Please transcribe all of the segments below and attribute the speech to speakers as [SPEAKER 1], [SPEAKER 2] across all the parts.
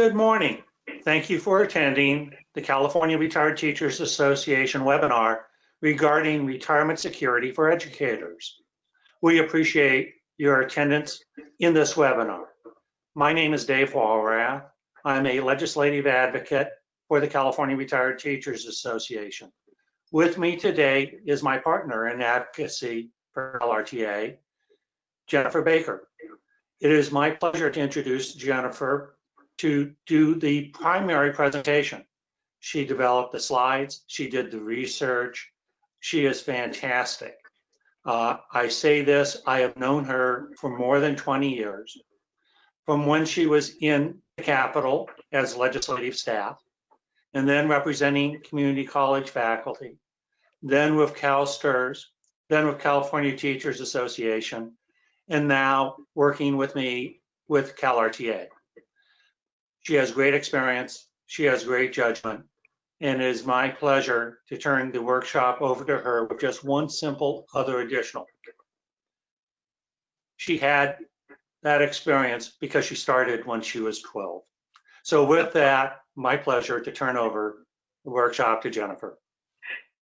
[SPEAKER 1] Good morning. Thank you for attending the California Retired Teachers Association webinar regarding retirement security for educators. We appreciate your attendance in this webinar. My name is Dave Walrath. I'm a legislative advocate for the California Retired Teachers Association. With me today is my partner in advocacy for LRTA, Jennifer Baker. It is my pleasure to introduce Jennifer to do the primary presentation. She developed the slides, she did the research, she is fantastic. I say this, I have known her for more than 20 years, from when she was in the Capitol as legislative staff, and then representing community college faculty, then with CalSTRS, then with California Teachers Association, and now working with me with CalRTA. She has great experience, she has great judgment, and it is my pleasure to turn the workshop over to her with just one simple other additional. She had that experience because she started when she was 12. So with that, my pleasure to turn over the workshop to Jennifer.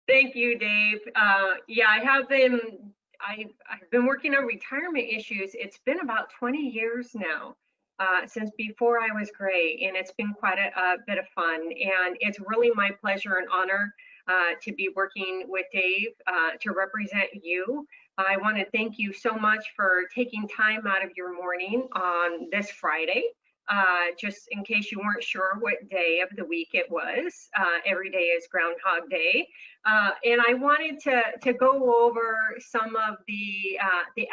[SPEAKER 2] Thank you, Dave. Yeah, I've been working on retirement issues. It's been about 20 years now. Since before I was gray, and it's been quite a bit of fun, and it's really my pleasure and honor to be working with Dave to represent you. I want to thank you so much for taking time out of your morning on this Friday. Just in case you weren't sure what day of the week it was, every day is Groundhog Day. And I wanted to go over some of the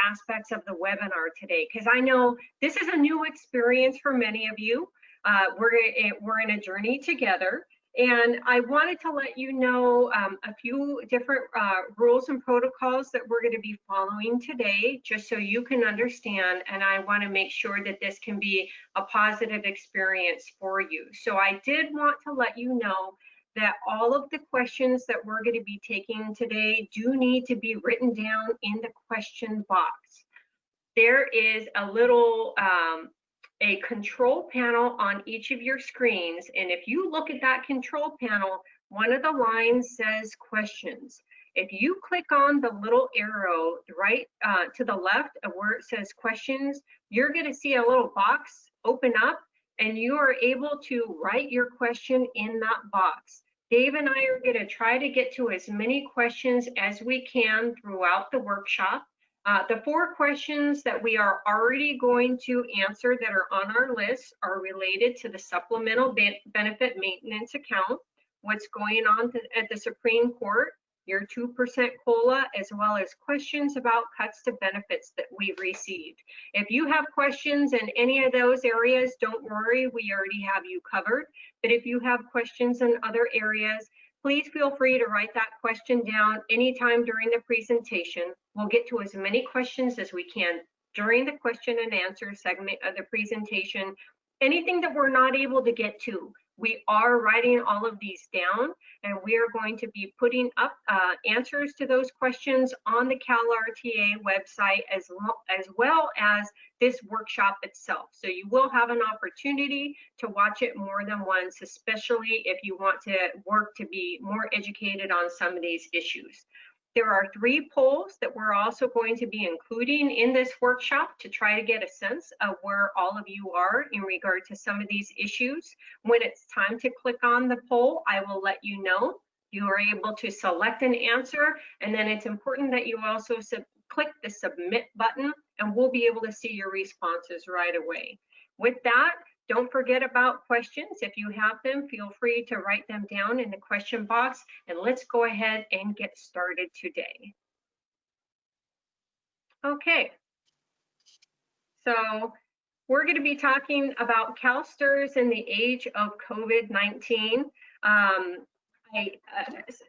[SPEAKER 2] aspects of the webinar today, because I know this is a new experience for many of you. We're in a journey together. And I wanted to let you know a few different rules and protocols that we're going to be following today, just so you can understand. And I want to make sure that this can be a positive experience for you. So I did want to let you know that all of the questions that we're going to be taking today do need to be written down in the question box. There is a little a control panel on each of your screens, and if you look at that control panel, one of the lines says questions. If you click on the little arrow right to the left of where it says questions, you're going to see a little box open up, and you are able to write your question in that box. Dave and I are going to try to get to as many questions as we can throughout the workshop. The 4 questions that we are already going to answer that are on our list are related to the supplemental benefit maintenance account, what's going on at the Supreme Court, your 2% COLA, as well as questions about cuts to benefits that we've received. If you have questions in any of those areas, don't worry, we already have you covered. But if you have questions in other areas, please feel free to write that question down anytime during the presentation. We'll get to as many questions as we can during the question and answer segment of the presentation. Anything that we're not able to get to, we are writing all of these down, and we are going to be putting up answers to those questions on the CalRTA website as well as this workshop itself. So you will have an opportunity to watch it more than once, especially if you want to work to be more educated on some of these issues. There are 3 polls that we're also going to be including in this workshop to try to get a sense of where all of you are in regard to some of these issues. When it's time to click on the poll, I will let you know. You are able to select an answer, and then it's important that you also click the submit button, and we'll be able to see your responses right away. With that, don't forget about questions. If you have them, feel free to write them down in the question box, and let's go ahead and get started today. Okay, so we're going to be talking about CalSTRS in the age of COVID-19.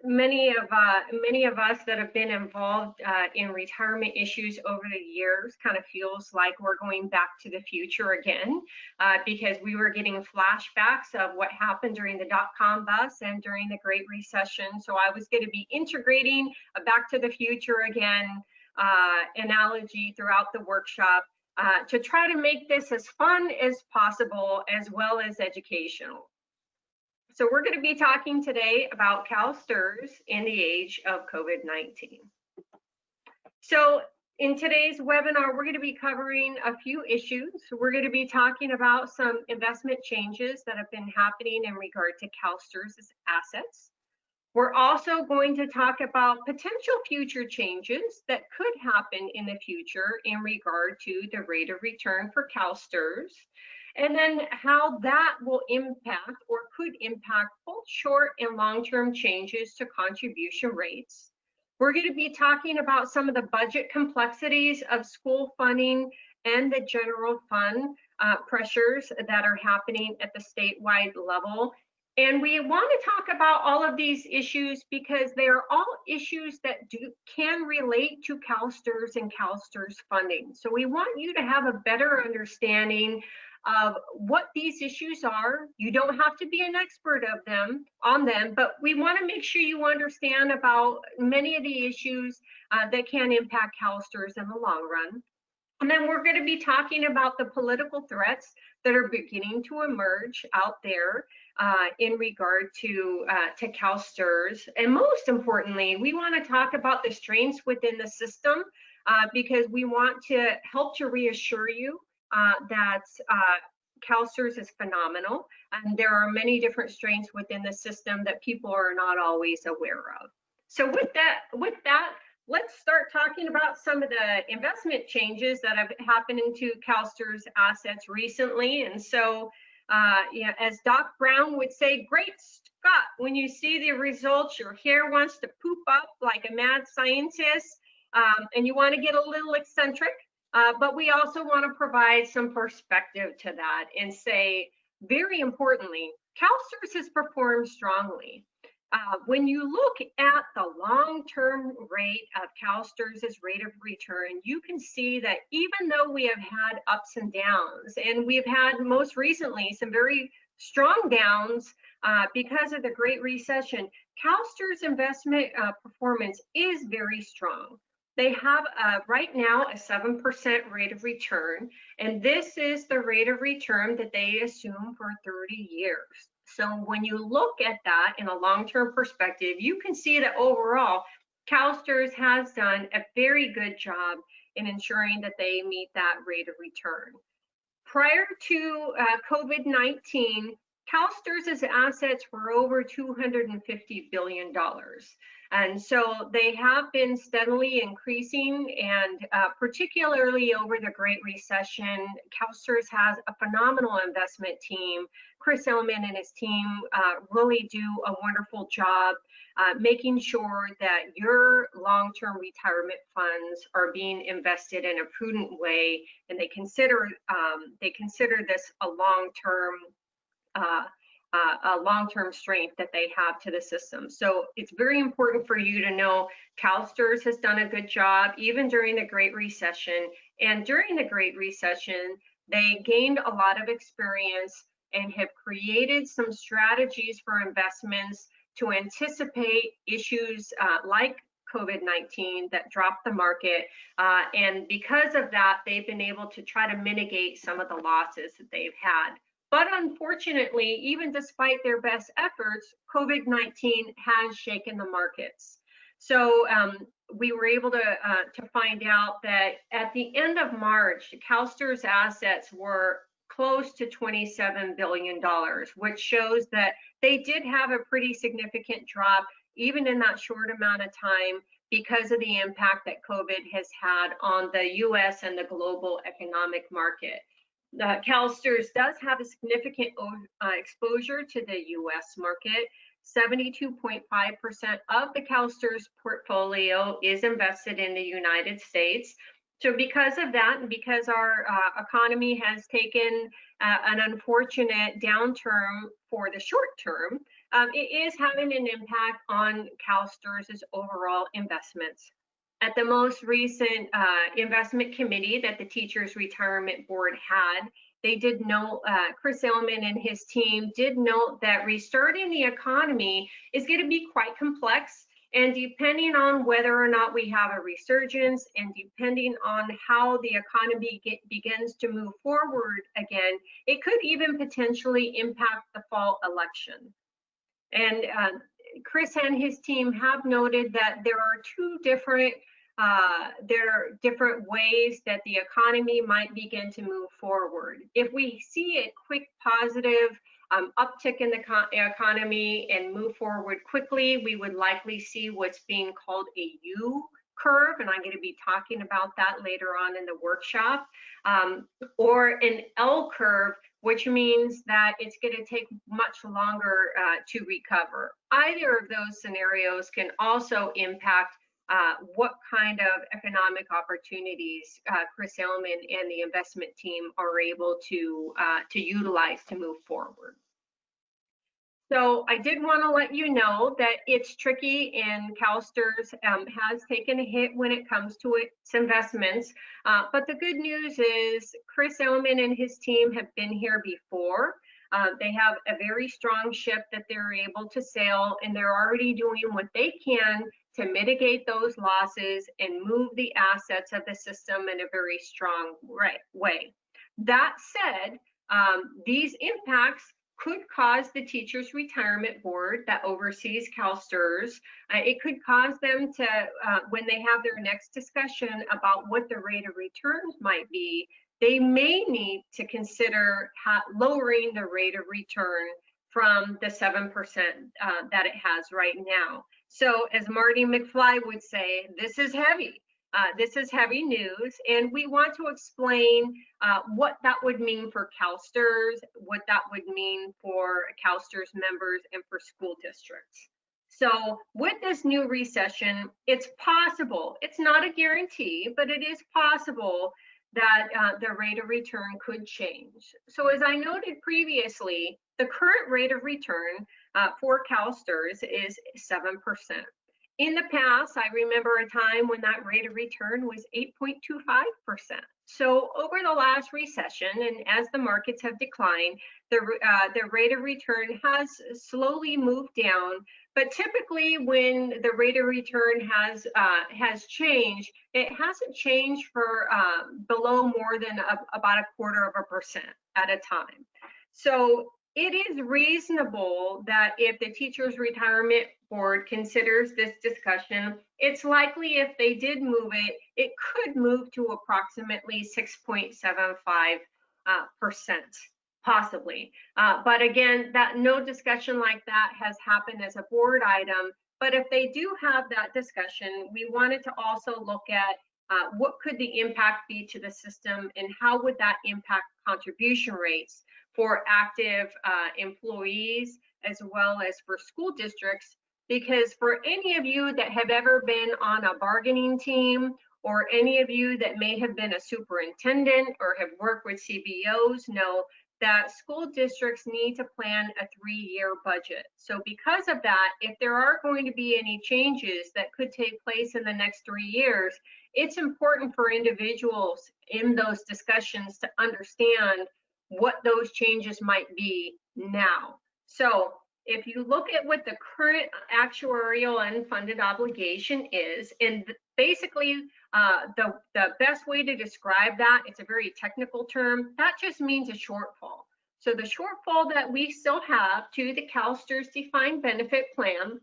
[SPEAKER 2] Many of us that have been involved in retirement issues over the years kind of feels like we're going back to the future again, because we were getting flashbacks of what happened during the dot-com bust and during the Great Recession. So I was going to be integrating a back to the future again analogy throughout the workshop. to try to make this as fun as possible as well as educational. So we're going to be talking today about CalSTRS in the age of COVID-19. So in today's webinar, we're going to be covering a few issues. We're going to be talking about some investment changes that have been happening in regard to CalSTRS' assets. We're also going to talk about potential future changes that could happen in the future in regard to the rate of return for CalSTRS, and then how that will impact or could impact both short and long-term changes to contribution rates. We're going to be talking about some of the budget complexities of school funding and the general fund pressures that are happening at the statewide level. And we want to talk about all of these issues because they are all issues that can relate to CalSTRS and CalSTRS funding. So we want you to have a better understanding of what these issues are. You don't have to be an expert on them, but we want to make sure you understand about many of the issues that can impact CalSTRS in the long run. And then we're going to be talking about the political threats that are beginning to emerge out there in regard to CalSTRS. And most importantly, we want to talk about the strengths within the system because we want to help to reassure you that CalSTRS is phenomenal, and there are many different strengths within the system that people are not always aware of. So with that, let's start talking about some of the investment changes that have happened into CalSTRS assets recently. And so, as Doc Brown would say, great Scott, when you see the results, your hair wants to poop up like a mad scientist, and you want to get a little eccentric. But we also want to provide some perspective to that and say, very importantly, CalSTRS has performed strongly. When you look at the long-term rate of CalSTRS' rate of return, you can see that even though we have had ups and downs, and we've had most recently some very strong downs because of the Great Recession, CalSTRS investment performance is very strong. They have right now a 7% rate of return, and this is the rate of return that they assume for 30 years. So when you look at that in a long-term perspective, you can see that overall, CalSTRS has done a very good job in ensuring that they meet that rate of return. Prior to COVID-19, CalSTRS' assets were over $250 billion. And so they have been steadily increasing, and particularly over the Great Recession, CalSTRS has a phenomenal investment team. Chris Ellman and his team really do a wonderful job making sure that your long-term retirement funds are being invested in a prudent way, and they consider this a long-term strength that they have to the system. So it's very important for you to know CalSTRS has done a good job even during the Great Recession. And during the Great Recession, they gained a lot of experience and have created some strategies for investments to anticipate issues like COVID-19 that dropped the market. And because of that, they've been able to try to mitigate some of the losses that they've had. But unfortunately, even despite their best efforts, COVID-19 has shaken the markets. So we were able to find out that at the end of March, CalSTRS assets were close to $27 billion, which shows that they did have a pretty significant drop, even in that short amount of time, because of the impact that COVID has had on the US and the global economic market. CalSTRS does have a significant exposure to the US market. 72.5% of the CalSTRS portfolio is invested in the United States. So because of that, and because our economy has taken an unfortunate downturn for the short term, it is having an impact on CalSTRS' overall investments. At the most recent investment committee that the Teachers Retirement Board had, they did note, Chris Ellman and his team did note that restarting the economy is going to be quite complex, And depending on whether or not we have a resurgence and depending on how the economy begins to move forward again, it could even potentially impact the fall election. And Chris and his team have noted that there are different ways that the economy might begin to move forward. If we see a quick positive uptick in the economy and move forward quickly, we would likely see what's being called a U curve, and I'm going to be talking about that later on in the workshop, or an L curve, which means that it's going to take much longer to recover. Either of those scenarios can also impact what kind of economic opportunities Chris Elman and the investment team are able to utilize to move forward. So I did want to let you know that it's tricky, and CalSTRS has taken a hit when it comes to its investments. But the good news is Chris Elman and his team have been here before. They have a very strong ship that they're able to sail, and they're already doing what they can to mitigate those losses and move the assets of the system in a very strong way. That said, these impacts could cause the Teachers Retirement Board that oversees CalSTRS, it could cause them to, when they have their next discussion about what the rate of returns might be, they may need to consider lowering the rate of return from the 7% that it has right now. So as Marty McFly would say, this is heavy. This is heavy news, and we want to explain what that would mean for CalSTRS, what that would mean for CalSTRS members and for school districts. So with this new recession, it's possible, it's not a guarantee, but it is possible that the rate of return could change. So as I noted previously, the current rate of return for CalSTRS is 7%. In the past, I remember a time when that rate of return was 8.25%. So over the last recession, and as the markets have declined, the rate of return has slowly moved down. But typically, when the rate of return has changed, it hasn't changed for below more than about 0.25% at a time. So it is reasonable that if the Teachers Retirement Board considers this discussion, it's likely if they did move it, it could move to approximately 6.75%, possibly. But again, that no discussion like that has happened as a board item. But if they do have that discussion, we wanted to also look at what could the impact be to the system and how would that impact contribution rates for active employees as well as for school districts. Because for any of you that have ever been on a bargaining team, or any of you that may have been a superintendent or have worked with CBOs, know that school districts need to plan a 3-year budget. So because of that, if there are going to be any changes that could take place in the next 3 years, it's important for individuals in those discussions to understand what those changes might be now. So if you look at what the current actuarial unfunded obligation is, and basically the best way to describe that, it's a very technical term, that just means a shortfall. So the shortfall that we still have to the CalSTRS defined benefit plan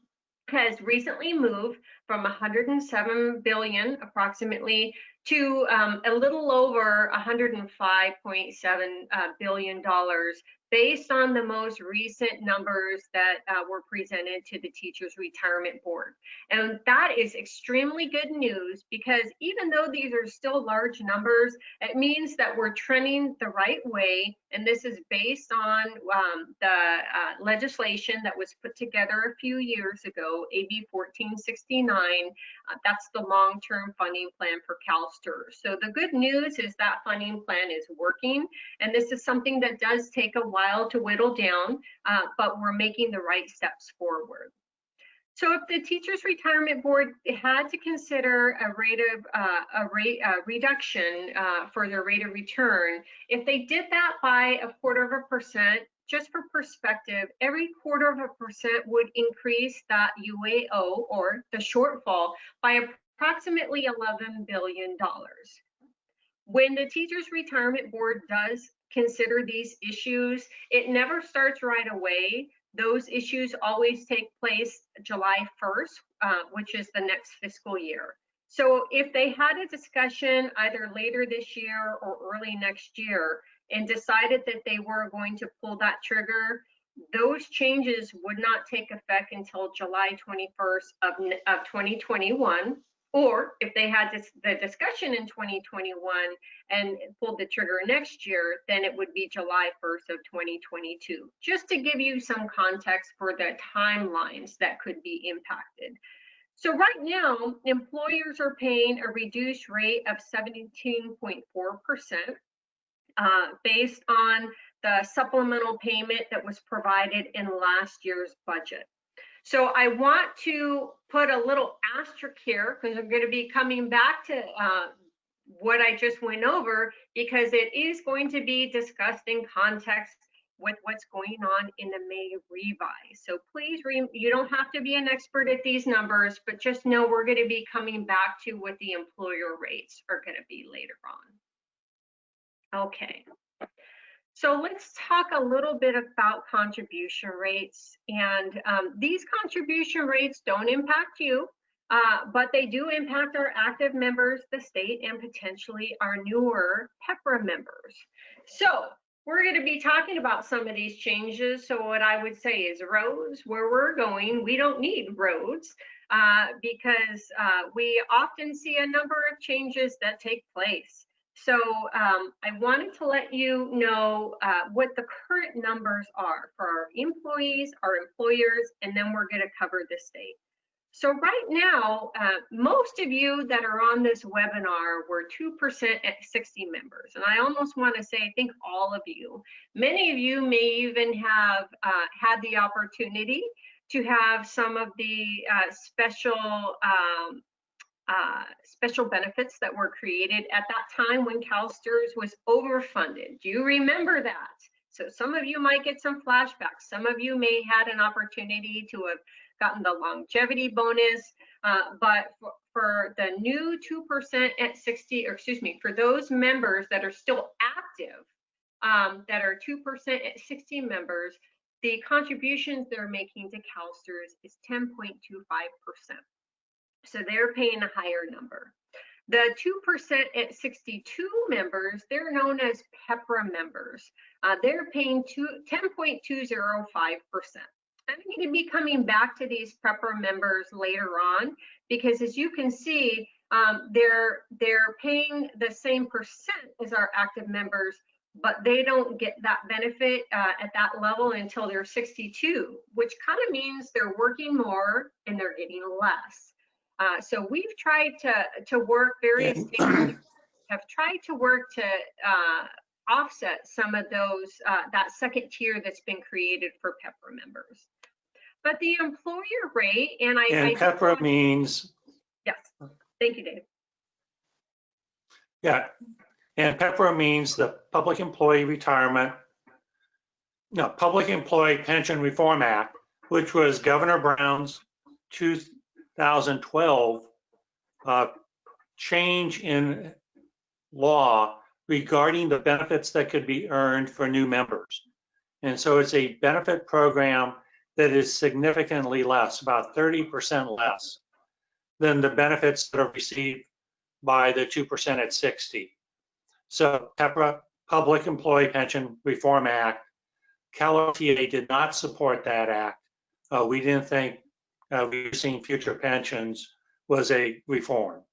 [SPEAKER 2] has recently moved from 107 billion approximately to a little over 105.7 billion dollars, based on the most recent numbers that were presented to the Teachers Retirement Board. And that is extremely good news, because even though these are still large numbers, it means that we're trending the right way. And this is based on the legislation that was put together a few years ago, AB 1469. That's the long-term funding plan for CalSTRS. So the good news is that funding plan is working, and this is something that does take a while to whittle down, but we're making the right steps forward. So if the Teachers Retirement Board had to consider a reduction for their rate of return, if they did that by 0.25%, just for perspective, every 0.25% would increase that UAO, or the shortfall, by approximately $11 billion. When the Teachers Retirement Board does consider these issues, it never starts right away. Those issues always take place July 1st, which is the next fiscal year. So if they had a discussion either later this year or early next year and decided that they were going to pull that trigger, those changes would not take effect until July 21st of 2021. Or if they had the discussion in 2021 and pulled the trigger next year, then it would be July 1st of 2022, just to give you some context for the timelines that could be impacted. So right now, employers are paying a reduced rate of 17.4% based on the supplemental payment that was provided in last year's budget. So I want to put a little asterisk here, because I'm going to be coming back to what I just went over, because it is going to be discussed in context with what's going on in the May revise. So please, you don't have to be an expert at these numbers, but just know we're going to be coming back to what the employer rates are going to be later on. Okay. So let's talk a little bit about contribution rates. And these contribution rates don't impact you, but they do impact our active members, the state, and potentially our newer PEPRA members. So we're going to be talking about some of these changes. So what I would say is roads, where we're going, we don't need roads because we often see a number of changes that take place. So I wanted to let you know what the current numbers are for our employees, our employers, and then we're going to cover the state. So right now, most of you that are on this webinar were 2% at 60 members. And I almost want to say, I think all of you, many of you may even have had the opportunity to have some of the special benefits that were created at that time when CalSTRS was overfunded. Do you remember that? So some of you might get some flashbacks. Some of you may had an opportunity to have gotten the longevity bonus, but for the new 2% at 60, or excuse me, for those members that are still active, that are 2% at 60 members, the contributions they're making to CalSTRS is 10.25%. So they're paying a higher number. The 2% at 62 members, they're known as PEPRA members. They're paying 10.205%. I'm going to be coming back to these PEPRA members later on, because as you can see, they're paying the same percent as our active members, but they don't get that benefit at that level until they're 62, which kind of means they're working more and they're getting less. So we've tried to work, various stakeholders have tried to work to offset some of those, that second tier that's been created for PEPRA members. But the employer rate, and
[SPEAKER 1] PEPRA means?
[SPEAKER 2] Yes, thank you, Dave.
[SPEAKER 1] Yeah, and PEPRA means the Public Employee Pension Reform Act, which was Governor Brown's 2012 change in law regarding the benefits that could be earned for new members. And so it's a benefit program that is significantly less, about 30% less than the benefits that are received by the 2% at 60. So PEPRA, Public Employee Pension Reform Act, CalSTRS did not support that act. We didn't think reducing future pensions was a reform.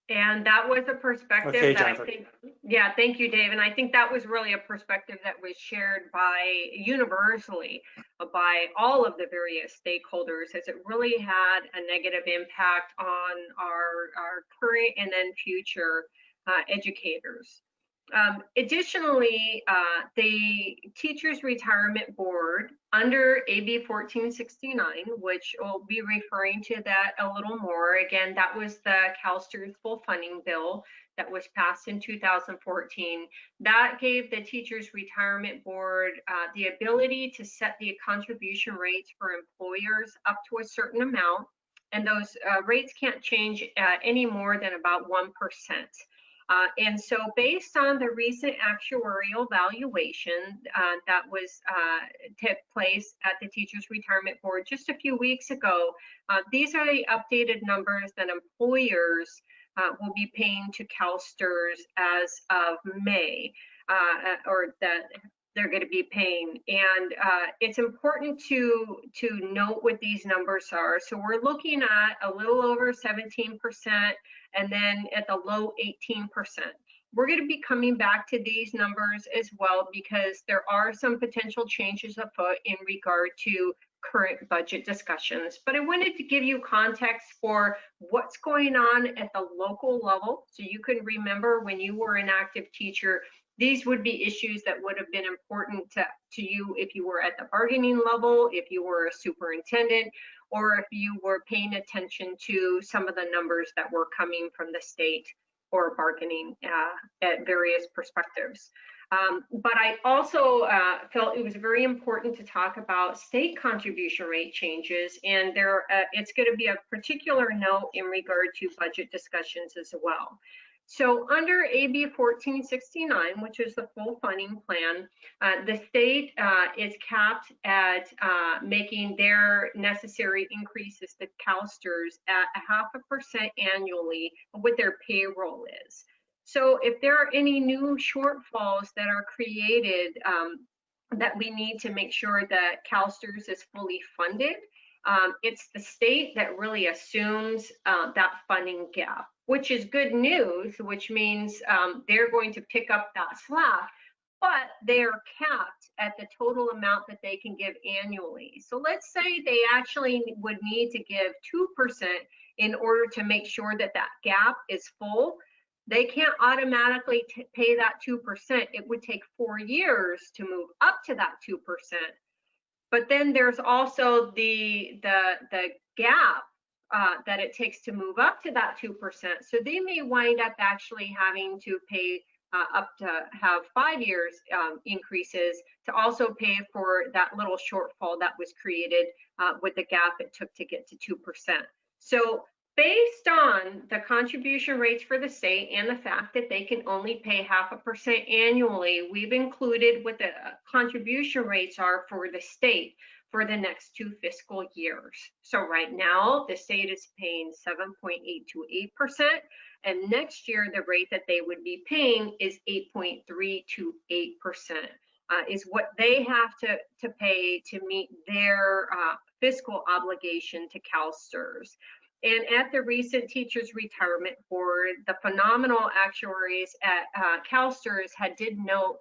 [SPEAKER 2] And that was a perspective
[SPEAKER 1] okay,
[SPEAKER 2] that
[SPEAKER 1] Jennifer.
[SPEAKER 2] I think, yeah, thank you, Dave. And I think that was really a perspective that was shared by universally by all of the various stakeholders, as it really had a negative impact on our current and then future educators. Additionally, the Teachers Retirement Board under AB 1469, which we'll be referring to that a little more. Again, that was the CalSTRS full funding bill that was passed in 2014. That gave the Teachers Retirement Board the ability to set the contribution rates for employers up to a certain amount, and those rates can't change any more than about 1%. And so based on the recent actuarial valuation that was took place at the Teachers Retirement Board just a few weeks ago, these are the updated numbers that employers will be paying to CalSTRS as of May, or that they're going to be paying. And it's important to note what these numbers are. So we're looking at a little over 17%, and then at the low 18%. We're going to be coming back to these numbers as well, because there are some potential changes afoot in regard to current budget discussions. But I wanted to give you context for what's going on at the local level, so you can remember when you were an active teacher, these would be issues that would have been important to you if you were at the bargaining level, if you were a superintendent, or if you were paying attention to some of the numbers that were coming from the state or bargaining at various perspectives. But I also felt it was very important to talk about state contribution rate changes, and it's going to be a particular note in regard to budget discussions as well. So under AB 1469, which is the full funding plan, the state is capped at making their necessary increases to CalSTRS at 0.5% annually of what their payroll is. So if there are any new shortfalls that are created that we need to make sure that CalSTRS is fully funded, it's the state that really assumes that funding gap, which is good news, which means they're going to pick up that slack, but they're capped at the total amount that they can give annually. So let's say they actually would need to give 2% in order to make sure that that gap is full. They can't automatically pay that 2%. It would take 4 years to move up to that 2%. But then there's also the gap that it takes to move up to that 2%. So they may wind up actually having to pay up to have 5 years increases to also pay for that little shortfall that was created with the gap it took to get to 2%. So based on the contribution rates for the state and the fact that they can only pay 0.5% annually, we've included what the contribution rates are for the state for the next 2 fiscal years. So right now, the state is paying 7.828%, and next year, the rate that they would be paying is 8.328%, is what they have to pay to meet their fiscal obligation to CalSTRS. And at the recent Teachers Retirement Board, the phenomenal actuaries at CalSTRS did note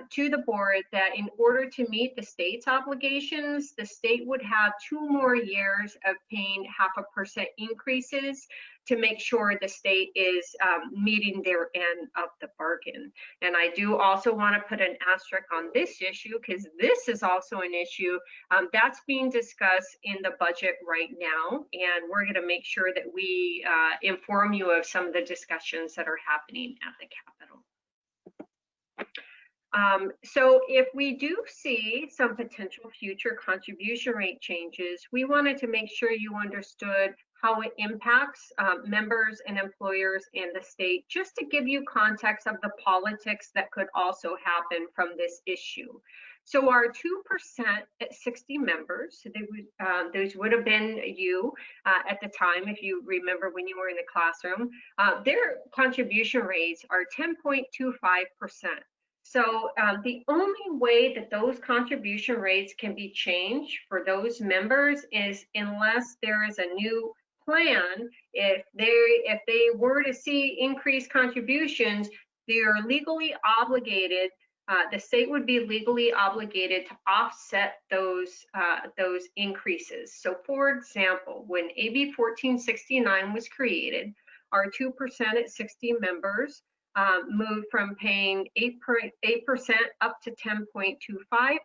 [SPEAKER 2] to the board that in order to meet the state's obligations, the state would have 2 more years of paying 0.5% increases to make sure the state is meeting their end of the bargain. And I do also want to put an asterisk on this issue, because this is also an issue that's being discussed in the budget right now, and we're going to make sure that we inform you of some of the discussions that are happening at the Capitol. So if we do see some potential future contribution rate changes, we wanted to make sure you understood how it impacts members and employers in the state, just to give you context of the politics that could also happen from this issue. So our 2% at 60 members, so those would have been you at the time, if you remember when you were in the classroom, their contribution rates are 10.25%. So the only way that those contribution rates can be changed for those members is unless there is a new plan. If they were to see increased contributions, they are legally obligated. The state would be legally obligated to offset those increases. So, for example, when AB 1469 was created, our 2% at 60 members moved from paying 8% up to 10.25%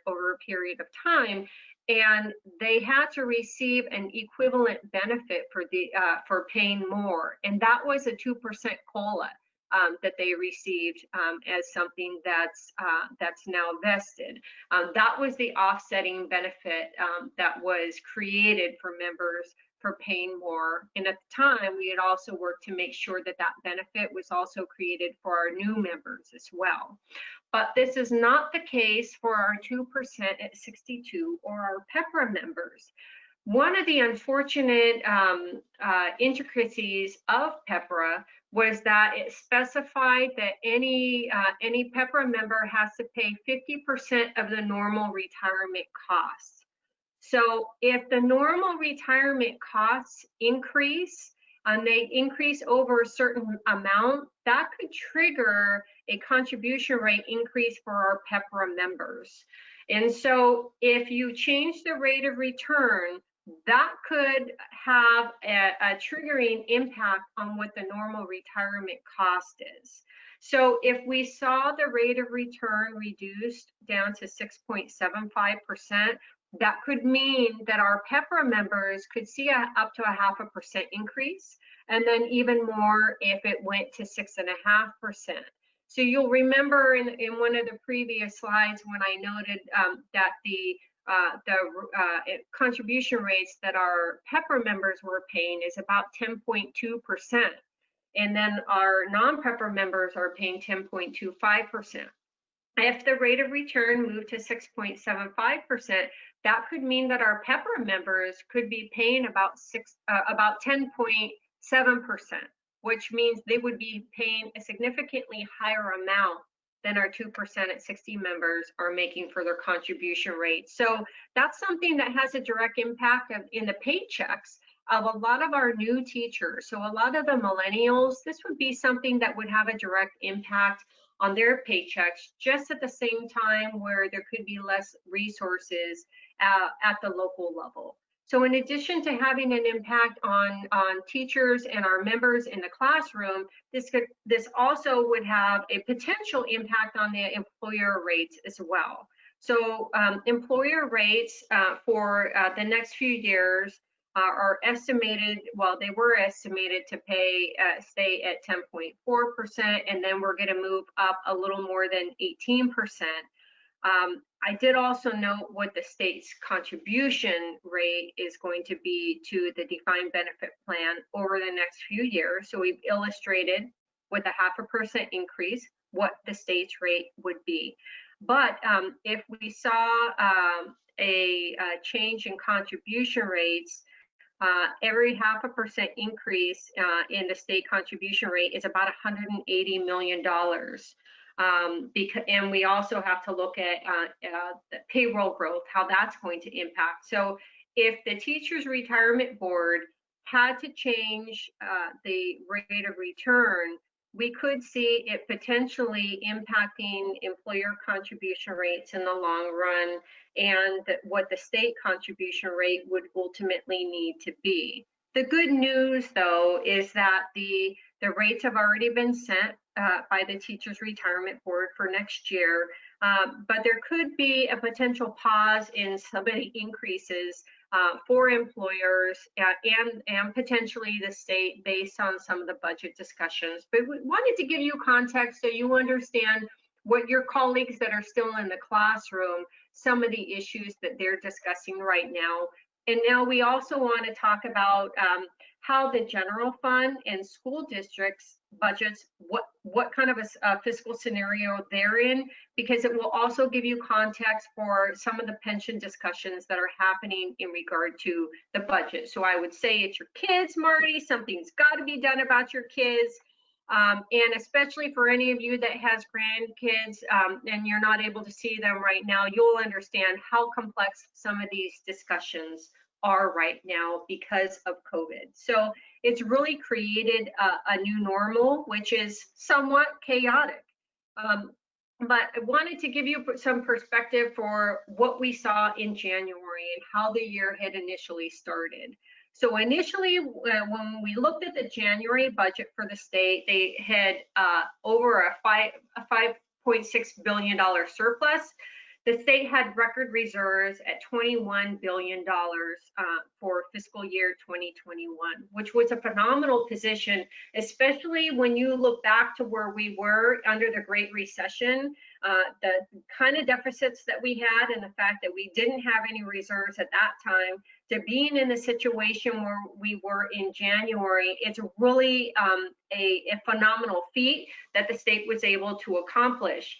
[SPEAKER 2] over a period of time, and they had to receive an equivalent benefit for paying more, and that was a 2% COLA that they received as something that's now vested. That was the offsetting benefit that was created for members for paying more. And at the time, we had also worked to make sure that that benefit was also created for our new members as well. But this is not the case for our 2% at 62 or our PEPRA members. One of the unfortunate intricacies of PEPRA was that it specified that any PEPRA member has to pay 50% of the normal retirement costs. So if the normal retirement costs increase, and they increase over a certain amount, that could trigger a contribution rate increase for our PEPRA members. And so if you change the rate of return, that could have a triggering impact on what the normal retirement cost is. So if we saw the rate of return reduced down to 6.75%, that could mean that our PEPRA members could see up to a 0.5% increase, and then even more if it went to 6.5%. So you'll remember in one of the previous slides when I noted that the contribution rates that our PEPRA members were paying is about 10.2%. And then our non-PEPRA members are paying 10.25%. If the rate of return moved to 6.75%, that could mean that our PEPRA members could be paying about 10.7%, which means they would be paying a significantly higher amount than our 2% at 60 members are making for their contribution rate. So that's something that has a direct impact in the paychecks of a lot of our new teachers. So a lot of the millennials, this would be something that would have a direct impact on their paychecks, just at the same time where there could be less resources at the local level. So in addition to having an impact on teachers and our members in the classroom, this also would have a potential impact on the employer rates as well. So employer rates for the next few years are estimated, well, they were estimated to stay at 10.4%, and then we're going to move up a little more than 18%. I did also note what the state's contribution rate is going to be to the defined benefit plan over the next few years. So we've illustrated with a 0.5% increase what the state's rate would be. But if we saw a change in contribution rates, every 0.5% increase in the state contribution rate is about $180 million. And we also have to look at the payroll growth, how that's going to impact. So if the Teachers Retirement Board had to change the rate of return, we could see it potentially impacting employer contribution rates in the long run, and what the state contribution rate would ultimately need to be. The good news, though, is that the rates have already been set by the Teachers Retirement Board for next year, but there could be a potential pause in some of the increases for employers and potentially the state based on some of the budget discussions. But we wanted to give you context so you understand what your colleagues that are still in the classroom, some of the issues that they're discussing right now. And now we also want to talk about how the general fund and school districts budgets, what kind of a fiscal scenario they're in, because it will also give you context for some of the pension discussions that are happening in regard to the budget. So I would say it's your kids, Marty, something's got to be done about your kids. And especially for any of you that has grandkids and you're not able to see them right now, you'll understand how complex some of these discussions are right now because of COVID. So it's really created a new normal, which is somewhat chaotic. But I wanted to give you some perspective for what we saw in January and how the year had initially started. So initially, when we looked at the January budget for the state, they had over a $5.6 billion surplus. The state had record reserves at $21 billion for fiscal year 2021, which was a phenomenal position, especially when you look back to where we were under the Great Recession, the kind of deficits that we had and the fact that we didn't have any reserves at that time, to being in the situation where we were in January. It's really a phenomenal feat that the state was able to accomplish.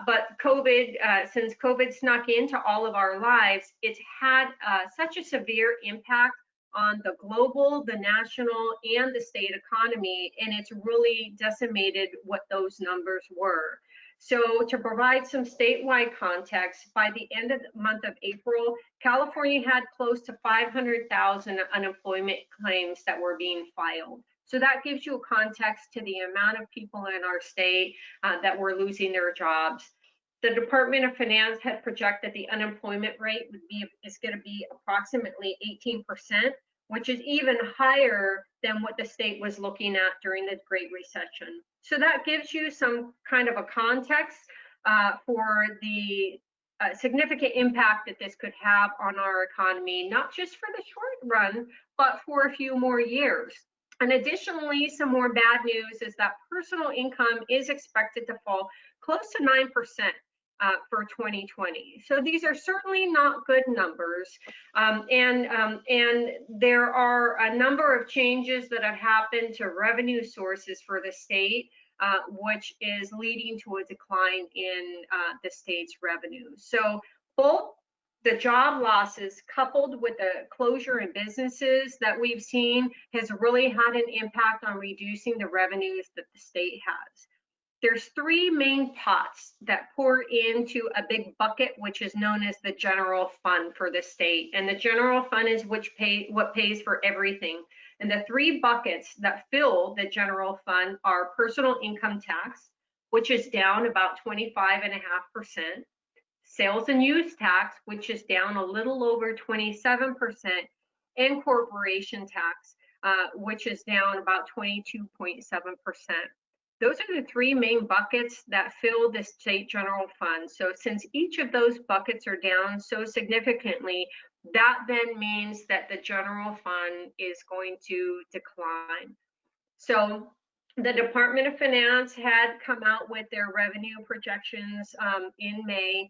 [SPEAKER 2] But COVID, since COVID snuck into all of our lives, it's had such a severe impact on the global, the national, and the state economy, and it's really decimated what those numbers were. So to provide some statewide context, by the end of the month of April, California had close to 500,000 unemployment claims that were being filed. So that gives you a context to the amount of people in our state that were losing their jobs. The Department of Finance had projected the unemployment rate is going to be approximately 18%, which is even higher than what the state was looking at during the Great Recession. So that gives you some kind of a context for the significant impact that this could have on our economy, not just for the short run, but for a few more years. And additionally, some more bad news is that personal income is expected to fall close to 9% for 2020. So these are certainly not good numbers. And there are a number of changes that have happened to revenue sources for the state, which is leading to a decline in the state's revenue. So both the job losses coupled with the closure in businesses that we've seen has really had an impact on reducing the revenues that the state has. There's three main pots that pour into a big bucket, which is known as the general fund for the state. And the general fund is what pays for everything. And the three buckets that fill the general fund are personal income tax, which is down about 25.5%. Sales and use tax, which is down a little over 27%, and corporation tax, which is down about 22.7%. Those are the three main buckets that fill the state general fund. So since each of those buckets are down so significantly, that then means that the general fund is going to decline. So the Department of Finance had come out with their revenue projections in May,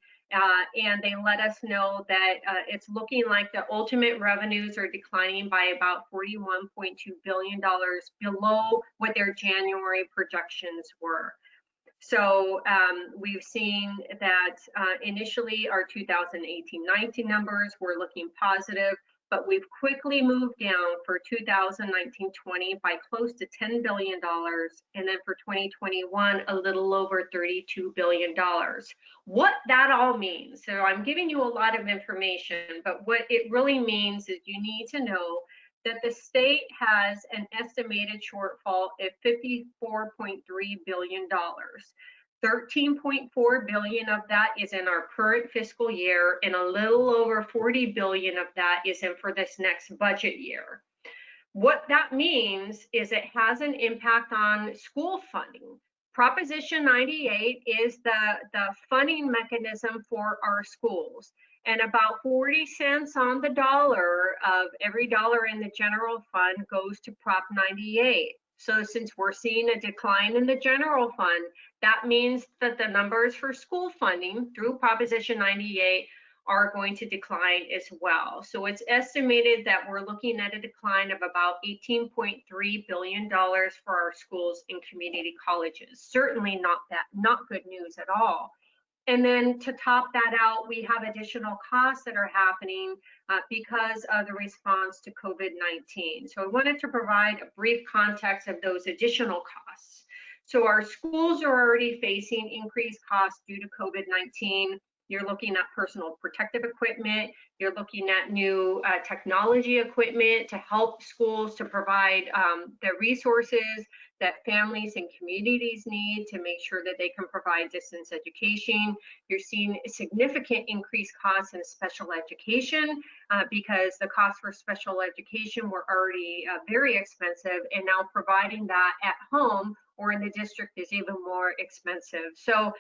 [SPEAKER 2] and they let us know that it's looking like the ultimate revenues are declining by about $41.2 billion below what their January projections were. So we've seen that initially our 2018-19 numbers were looking positive, but we've quickly moved down for 2019-20 by close to $10 billion, and then for 2021, a little over $32 billion. What that all means, so I'm giving you a lot of information, but what it really means is you need to know that the state has an estimated shortfall of $54.3 billion. 13.4 billion of that is in our current fiscal year, and a little over 40 billion of that is in for this next budget year. What that means is it has an impact on school funding. Proposition 98 is the funding mechanism for our schools, and about 40 cents on the dollar of every dollar in the general fund goes to Prop 98. So since we're seeing a decline in the general fund, that means that the numbers for school funding through Proposition 98 are going to decline as well. So it's estimated that we're looking at a decline of about $18.3 billion for our schools and community colleges. Certainly not good news at all. And then to top that out, we have additional costs that are happening because of the response to COVID-19. So I wanted to provide a brief context of those additional costs. So our schools are already facing increased costs due to COVID-19. You're looking at personal protective equipment. You're looking at new technology equipment to help schools to provide the resources that families and communities need to make sure that they can provide distance education. You're seeing significant increased costs in special education because the costs for special education were already very expensive, and now providing that at home or in the district is even more expensive. So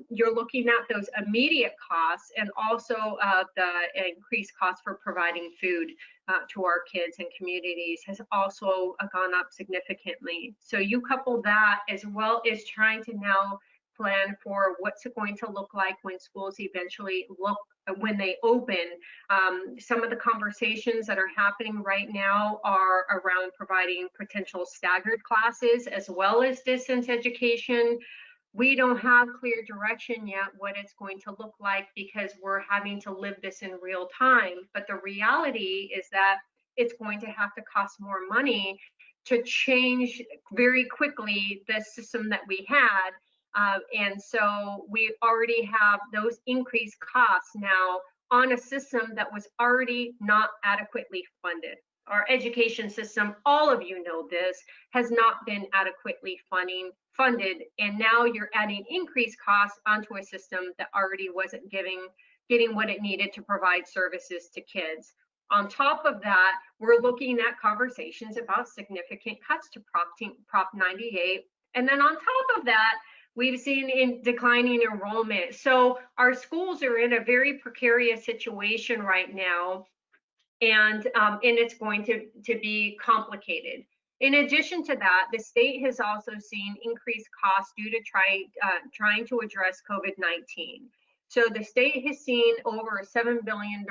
[SPEAKER 2] you're looking at those immediate costs, and also the increased cost for providing food to our kids and communities has also gone up significantly. So you couple that as well as trying to now plan for what's it going to look like when schools eventually when they open. Some of the conversations that are happening right now are around providing potential staggered classes as well as distance education. We don't have clear direction yet what it's going to look like because we're having to live this in real time. But the reality is that it's going to have to cost more money to change very quickly the system that we had. And so we already have those increased costs now on a system that was already not adequately funded. Our education system, all of you know this, has not been adequately funded, and now you're adding increased costs onto a system that already wasn't getting what it needed to provide services to kids. On top of that, we're looking at conversations about significant cuts to Prop 98, and then on top of that, we've seen in declining enrollment. So our schools are in a very precarious situation right now, and it's going to be complicated. In addition to that, the state has also seen increased costs due to trying to address COVID-19. So the state has seen over a $7 billion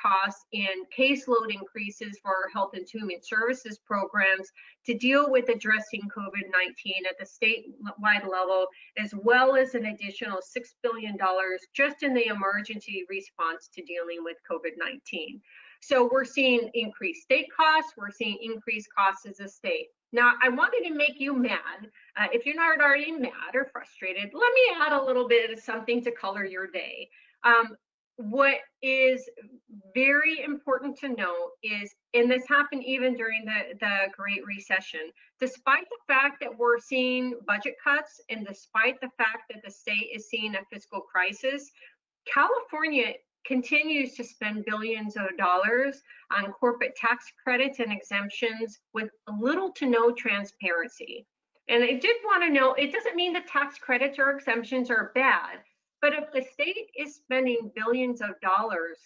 [SPEAKER 2] cost in caseload increases for Health and Human Services programs to deal with addressing COVID-19 at the statewide level, as well as an additional $6 billion just in the emergency response to dealing with COVID-19. So we're seeing increased state costs, we're seeing increased costs as a state. Now, I wanted to make you mad. If you're not already mad or frustrated, let me add a little bit of something to color your day. What is very important to know is, and this happened even during the Great Recession, despite the fact that we're seeing budget cuts and despite the fact that the state is seeing a fiscal crisis, California continues to spend billions of dollars on corporate tax credits and exemptions with little to no transparency. And I did want to know, it doesn't mean that tax credits or exemptions are bad, but if the state is spending billions of dollars,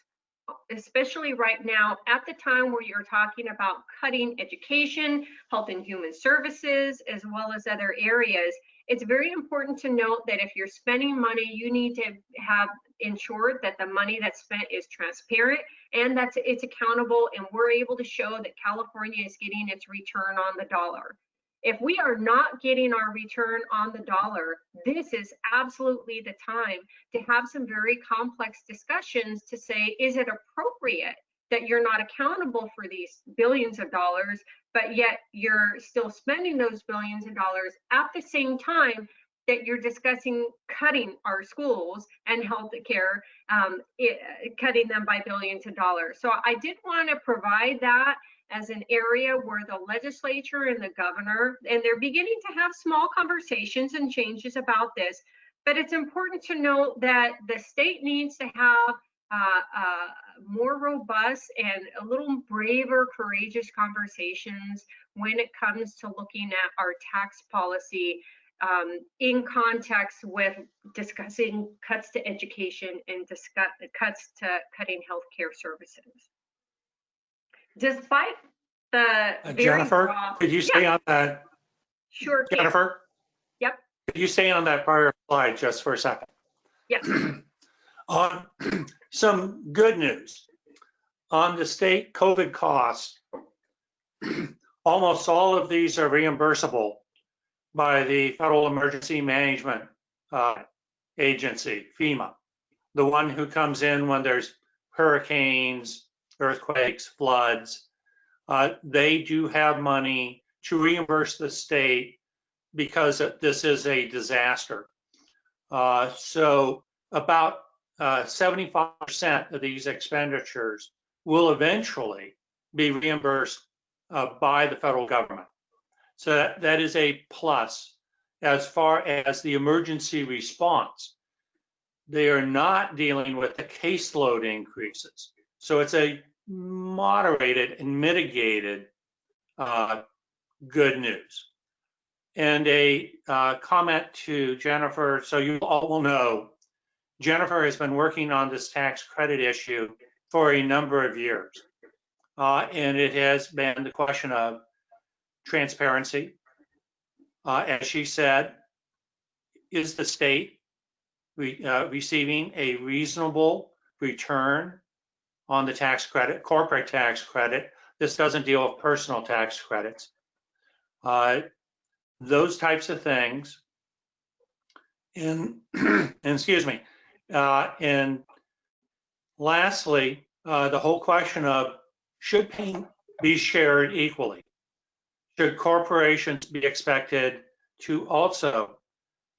[SPEAKER 2] especially right now at the time where you're talking about cutting education, health and human services, as well as other areas, it's very important to note that if you're spending money, you need to have ensured that the money that's spent is transparent and that it's accountable, and we're able to show that California is getting its return on the dollar. If we are not getting our return on the dollar, this is absolutely the time to have some very complex discussions to say, is it appropriate that you're not accountable for these billions of dollars, but yet you're still spending those billions of dollars at the same time that you're discussing cutting our schools and health care, cutting them by billions of dollars. So I did want to provide that as an area where the legislature and the governor, and they're beginning to have small conversations and changes about this, but it's important to note that the state needs to have more robust and a little braver, courageous conversations when it comes to looking at our tax policy in context with discussing cuts to education and cuts to cutting healthcare services. Despite the
[SPEAKER 1] Jennifer, could you stay on that?
[SPEAKER 2] Sure.
[SPEAKER 1] Jennifer?
[SPEAKER 2] Yep.
[SPEAKER 1] Could you stay on that prior slide just for a second?
[SPEAKER 2] Yep.
[SPEAKER 1] On some good news on the state COVID costs, almost all of these are reimbursable by the Federal Emergency Management Agency, FEMA, the one who comes in when there's hurricanes, earthquakes, floods. They do have money to reimburse the state because this is a disaster. So about 75% of these expenditures will eventually be reimbursed by the federal government. So that is a plus. As far as the emergency response, they are not dealing with the caseload increases. So it's a moderated and mitigated good news. And a comment to Jennifer, so you all will know, Jennifer has been working on this tax credit issue for a number of years. And it has been the question of transparency. As she said, is the state receiving a reasonable return on the tax credit, corporate tax credit? This doesn't deal with personal tax credits. Those types of things. And, and excuse me. And lastly, the whole question of should pain be shared equally? Should corporations be expected to also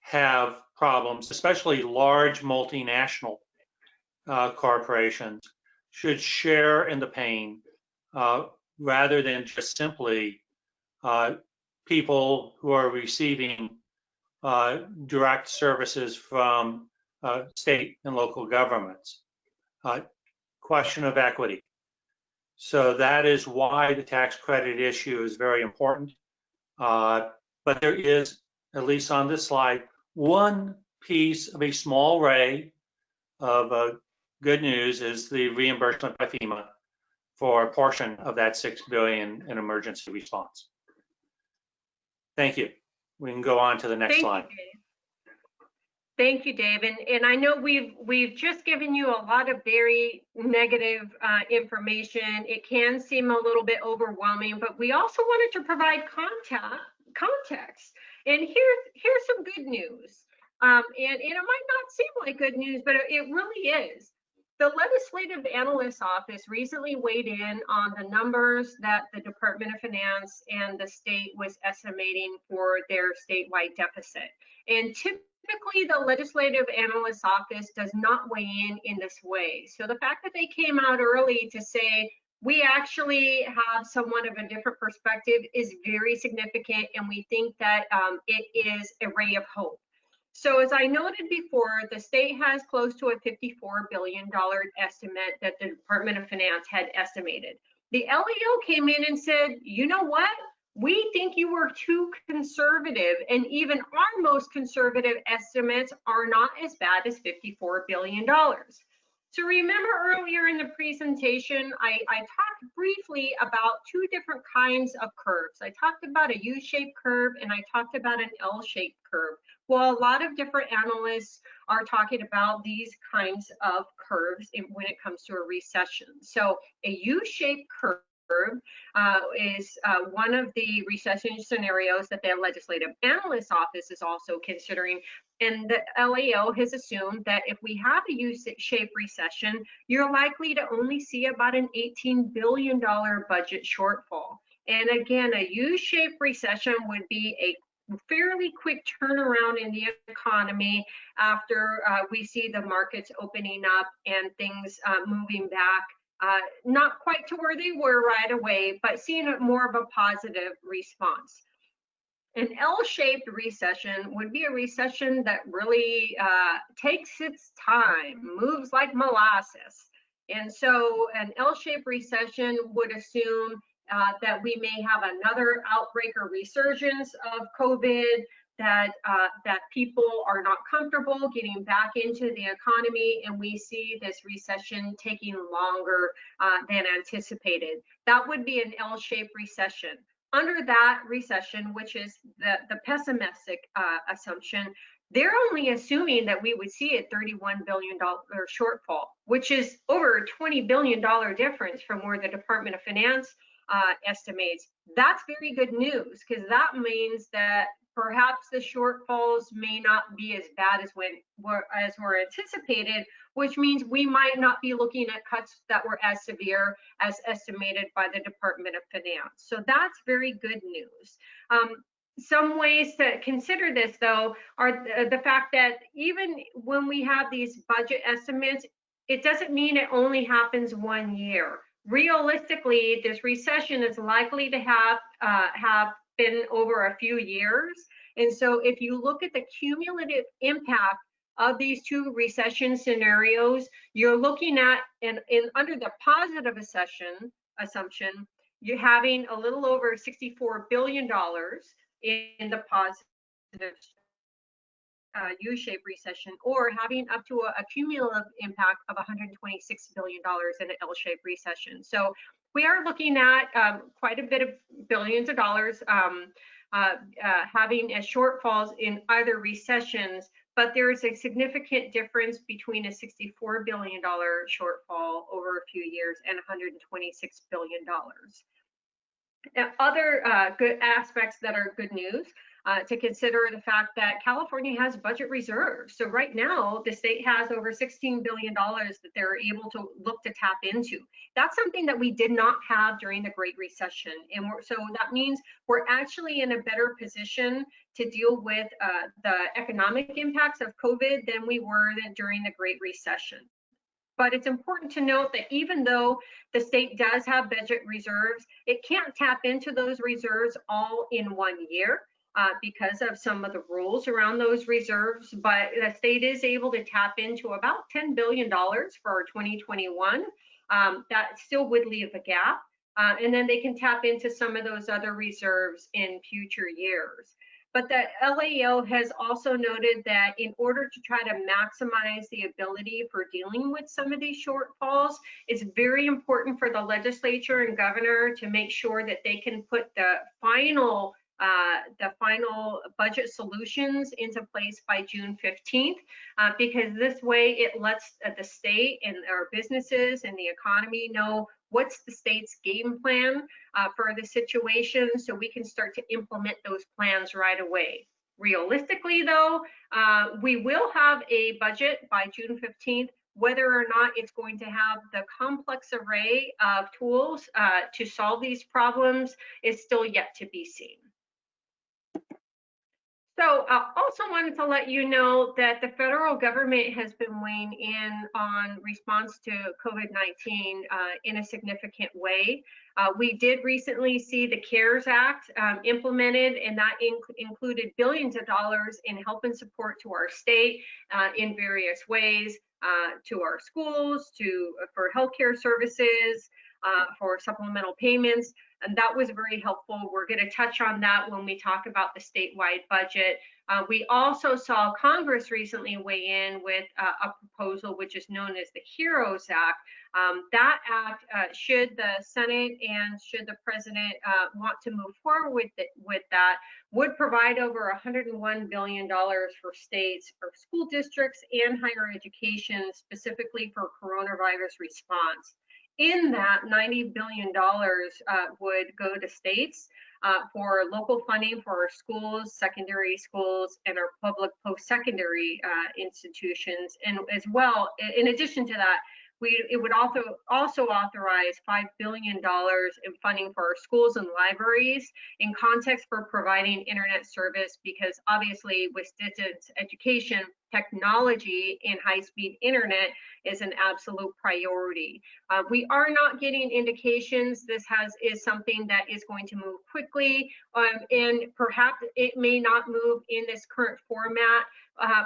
[SPEAKER 1] have problems, especially large multinational corporations, should share in the pain rather than just simply people who are receiving direct services from state and local governments. Question of equity. So that is why the tax credit issue is very important. But there is, at least on this slide, one piece of a small ray of good news is the reimbursement by FEMA for a portion of that $6 billion in emergency response. Thank you. We can go on to the next slide.
[SPEAKER 2] Thank you, Dave. And I know we've just given you a lot of very negative information. It can seem a little bit overwhelming, but we also wanted to provide context. And here's some good news. And it might not seem like good news, but it really is. The Legislative Analyst's Office recently weighed in on the numbers that the Department of Finance and the state was estimating for their statewide deficit. And typically, the Legislative Analyst's Office does not weigh in this way. So the fact that they came out early to say, we actually have somewhat of a different perspective is very significant, and we think that it is a ray of hope. So as I noted before, the state has close to a $54 billion estimate that the Department of Finance had estimated. The LAO came in and said, you know what? We think you were too conservative, and even our most conservative estimates are not as bad as $54 billion. So remember earlier in the presentation, I talked briefly about two different kinds of curves. I talked about a U-shaped curve and I talked about an L-shaped curve. Well, a lot of different analysts are talking about these kinds of curves when it comes to a recession. So a U-shaped curve is one of the recession scenarios that the Legislative Analyst's Office is also considering. And the LAO has assumed that if we have a U-shaped recession, you're likely to only see about an $18 billion budget shortfall. And again, a U-shaped recession would be a fairly quick turnaround in the economy after we see the markets opening up and things moving back. Not quite to where they were right away, but seeing more of a positive response. An L-shaped recession would be a recession that really takes its time, moves like molasses. And so an L-shaped recession would assume that we may have another outbreak or resurgence of COVID, that people are not comfortable getting back into the economy, and we see this recession taking longer than anticipated. That would be an L-shaped recession. Under that recession, which is the pessimistic assumption, they're only assuming that we would see a $31 billion shortfall, which is over a $20 billion difference from where the Department of Finance estimates. That's very good news, because that means that perhaps the shortfalls may not be as bad as were anticipated, which means we might not be looking at cuts that were as severe as estimated by the Department of Finance. So that's very good news. Some ways to consider this, though, are the fact that even when we have these budget estimates, it doesn't mean it only happens 1 year. Realistically, this recession is likely to have been over a few years. And so if you look at the cumulative impact of these two recession scenarios, you're looking at, under the positive assumption, you're having a little over $64 billion in the positive U-shaped recession, or having up to a cumulative impact of $126 billion in an L-shaped recession. So we are looking at quite a bit of billions of dollars having as shortfalls in either recessions, but there is a significant difference between a $64 billion shortfall over a few years and $126 billion. Now, other good aspects that are good news to consider the fact that California has budget reserves. So right now, the state has over $16 billion that they're able to look to tap into. That's something that we did not have during the Great Recession. And so that means we're actually in a better position to deal with the economic impacts of COVID than we were during the Great Recession. But it's important to note that even though the state does have budget reserves, it can't tap into those reserves all in 1 year because of some of the rules around those reserves. But the state is able to tap into about $10 billion for 2021. That still would leave a gap. And then they can tap into some of those other reserves in future years. But the LAO has also noted that in order to try to maximize the ability for dealing with some of these shortfalls, it's very important for the legislature and governor to make sure that they can put the final budget solutions into place by June 15th, because this way it lets the state and our businesses and the economy know what's the state's game plan for the situation, so we can start to implement those plans right away. Realistically, though, we will have a budget by June 15th. Whether or not it's going to have the complex array of tools to solve these problems is still yet to be seen. So also wanted to let you know that the federal government has been weighing in on response to COVID-19 in a significant way. We did recently see the CARES Act implemented, and that included billions of dollars in help and support to our state in various ways, to our schools, for healthcare services, for supplemental payments. And that was very helpful. We're going to touch on that when we talk about the statewide budget. We also saw Congress recently weigh in with a proposal which is known as the HEROES Act. That act, should the Senate and should the President want to move forward with that, would provide over $101 billion for states, for school districts, and higher education, specifically for coronavirus response. In that, $90 billion would go to states for local funding for our schools, secondary schools, and our public post-secondary institutions. And as well, in addition to that, it would also authorize $5 billion in funding for our schools and libraries in context for providing internet service, because obviously with distance education, technology and high-speed internet is an absolute priority. We are not getting indications this is something that is going to move quickly, and perhaps it may not move in this current format.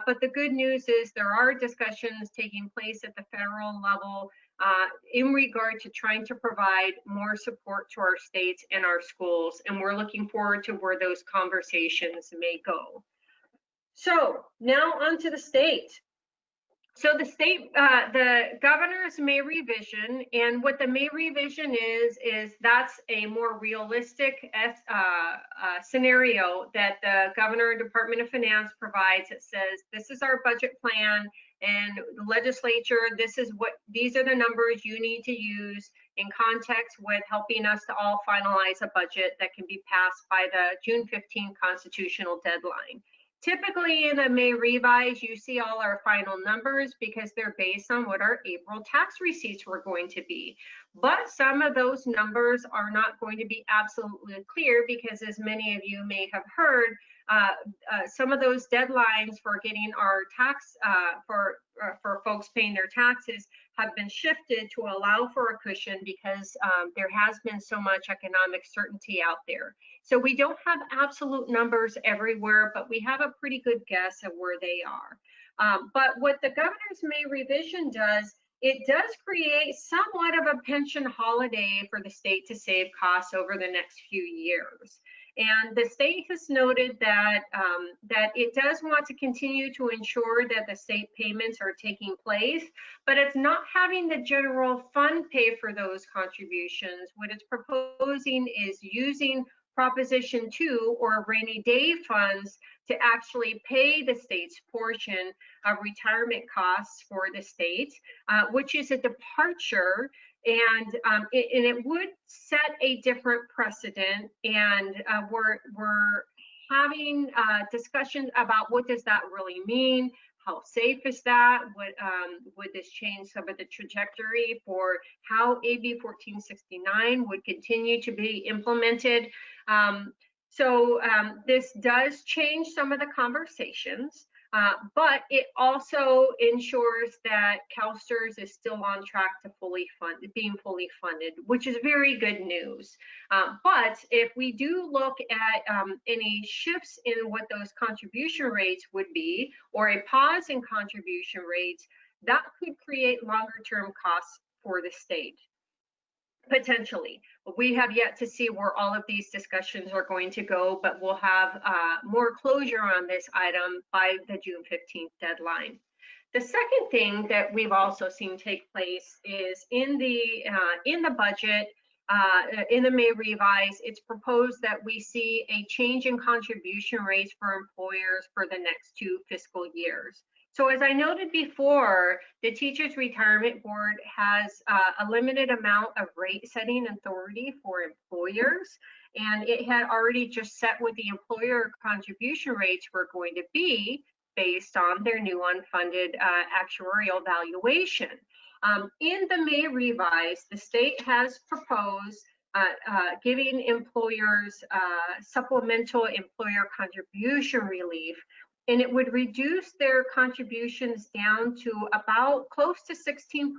[SPEAKER 2] But the good news is there are discussions taking place at the federal level in regard to trying to provide more support to our states and our schools, and we're looking forward to where those conversations may go. So now on to the state. So the state, the governor's May revision, and what the May revision is that's a more realistic scenario that the governor and Department of Finance provides. It says, this is our budget plan, and the legislature, these are the numbers you need to use in context with helping us to all finalize a budget that can be passed by the June 15 constitutional deadline. Typically in the May revise, you see all our final numbers because they're based on what our April tax receipts were going to be. But some of those numbers are not going to be absolutely clear because, as many of you may have heard, some of those deadlines for getting our tax for folks paying their taxes have been shifted to allow for a cushion because there has been so much economic certainty out there. So we don't have absolute numbers everywhere, but we have a pretty good guess of where they are. But what the governor's May revision does, it does create somewhat of a pension holiday for the state to save costs over the next few years. And the state has noted that that it does want to continue to ensure that the state payments are taking place, but it's not having the general fund pay for those contributions. What it's proposing is using Proposition 2 or rainy day funds to actually pay the state's portion of retirement costs for the state, which is a departure, and it would set a different precedent. And we're having discussions about what does that really mean? How safe is that? Would this change some of the trajectory for how AB 1469 would continue to be implemented? This does change some of the conversations, but it also ensures that CalSTRS is still on track to being fully funded, which is very good news. But if we do look at any shifts in what those contribution rates would be, or a pause in contribution rates, that could create longer term costs for the state. Potentially. We have yet to see where all of these discussions are going to go, but we'll have more closure on this item by the June 15th deadline. The second thing that we've also seen take place is in the budget, in the May revise, it's proposed that we see a change in contribution rates for employers for the next 2 fiscal years. So as I noted before, the Teachers Retirement Board has a limited amount of rate setting authority for employers, and it had already just set what the employer contribution rates were going to be based on their new unfunded actuarial valuation. In the May revise, the state has proposed giving employers supplemental employer contribution relief, and it would reduce their contributions down to about close to 16%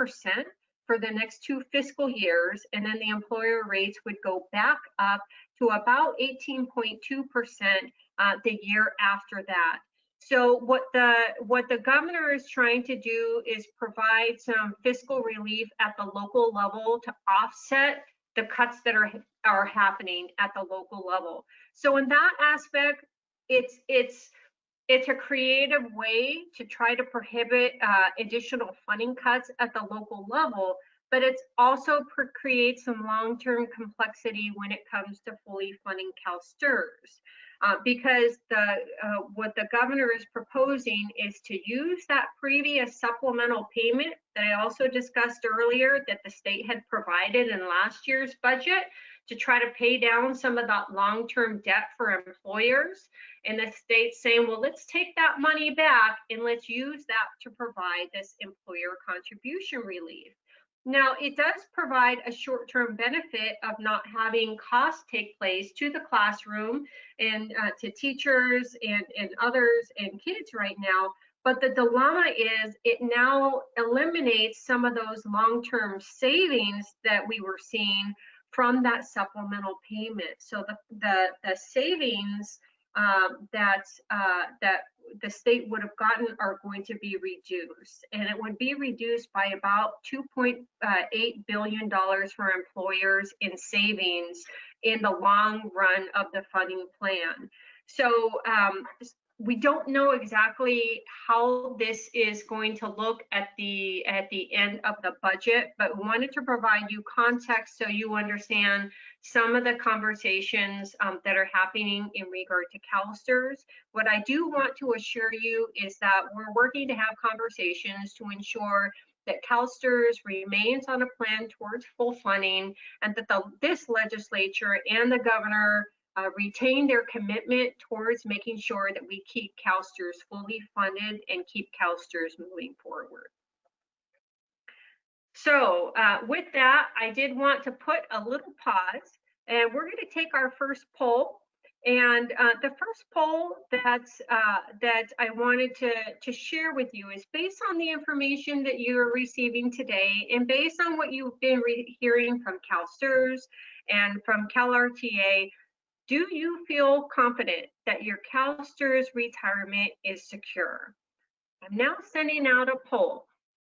[SPEAKER 2] for the next 2 fiscal years, and then the employer rates would go back up to about 18.2% the year after that. So what the governor is trying to do is provide some fiscal relief at the local level to offset the cuts that are happening at the local level. So in that aspect, it's a creative way to try to prohibit additional funding cuts at the local level, but it's also creates some long-term complexity when it comes to fully funding CalSTRS. Because what the governor is proposing is to use that previous supplemental payment that I also discussed earlier that the state had provided in last year's budget to try to pay down some of that long-term debt for employers. And the state's saying, well, let's take that money back and let's use that to provide this employer contribution relief. Now, it does provide a short-term benefit of not having costs take place to the classroom and to teachers and others and kids right now. But the dilemma is it now eliminates some of those long-term savings that we were seeing from that supplemental payment. So the savings that the state would have gotten are going to be reduced, and it would be reduced by about $2.8 billion for employers in savings in the long run of the funding plan. So we don't know exactly how this is going to look at the end of the budget, but we wanted to provide you context so you understand some of the conversations that are happening in regard to CalSTRS. What I do want to assure you is that we're working to have conversations to ensure that CalSTRS remains on a plan towards full funding, and that this legislature and the governor retain their commitment towards making sure that we keep CalSTRS fully funded and keep CalSTRS moving forward. So with that, I did want to put a little pause, and we're going to take our first poll. And the first poll that I wanted to share with you is based on the information that you're receiving today, and based on what you've been hearing from CalSTRS and from CalRTA. Do you feel confident that your CalSTRS retirement is secure? I'm now sending out a poll.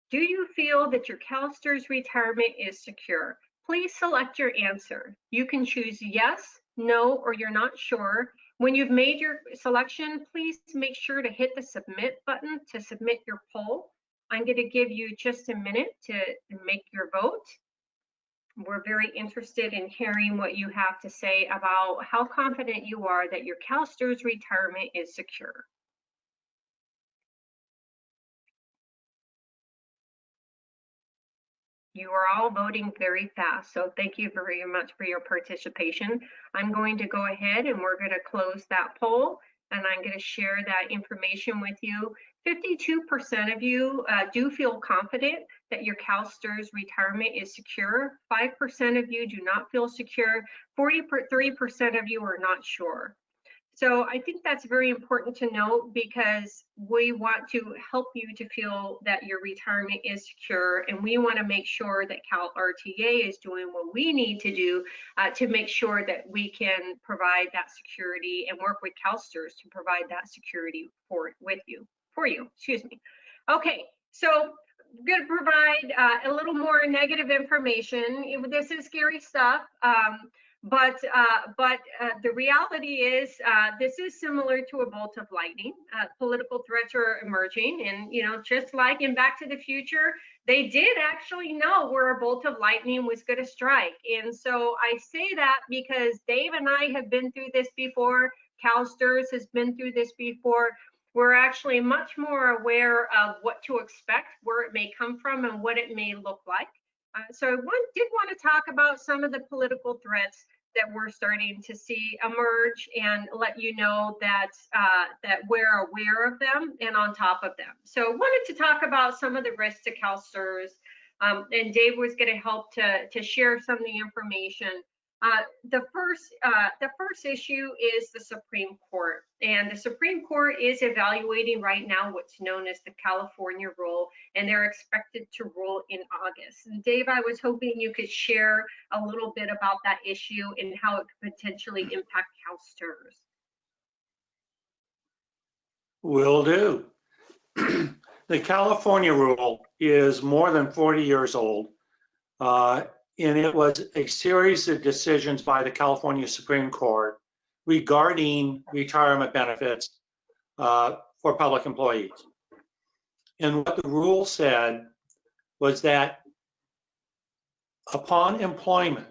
[SPEAKER 2] Do you feel that your CalSTRS retirement is secure? Please select your answer. You can choose yes, no, or you're not sure. When you've made your selection, please make sure to hit the submit button to submit your poll. I'm going to give you just a minute to make your vote. We're very interested in hearing what you have to say about how confident you are that your CalSTRS retirement is secure. You are all voting very fast, so thank you very much for your participation. I'm going to go ahead and we're going to close that poll, and I'm going to share that information with you. 52% of you do feel confident that your CalSTRS retirement is secure. 5% of you do not feel secure. 43% of you are not sure. So I think that's very important to note, because we want to help you to feel that your retirement is secure, and we want to make sure that CalRTA is doing what we need to do to make sure that we can provide that security and work with CalSTRS to provide that security for you. Excuse me. Okay, so I'm going to provide a little more negative information. This is scary stuff. But the reality is this is similar to a bolt of lightning. Political threats are emerging, and just like in Back to the Future, they did actually know where a bolt of lightning was going to strike. And so I say that because Dave and I have been through this before. CalSTRS has been through this before. We're actually much more aware of what to expect, where it may come from, and what it may look like. So I did want to talk about some of the political threats that we're starting to see emerge, and let you know that that we're aware of them and on top of them. So I wanted to talk about some of the risks to CalSTRS, and Dave was going to help to share some of the information. The first issue is the Supreme Court, and the Supreme Court is evaluating right now what's known as the California rule, and they're expected to rule in August. And Dave, I was hoping you could share a little bit about that issue and how it could potentially impact CalSTRS.
[SPEAKER 1] Will do. The California rule is more than 40 years old. And it was a series of decisions by the California Supreme Court regarding retirement benefits for public employees. And what the rule said was that upon employment,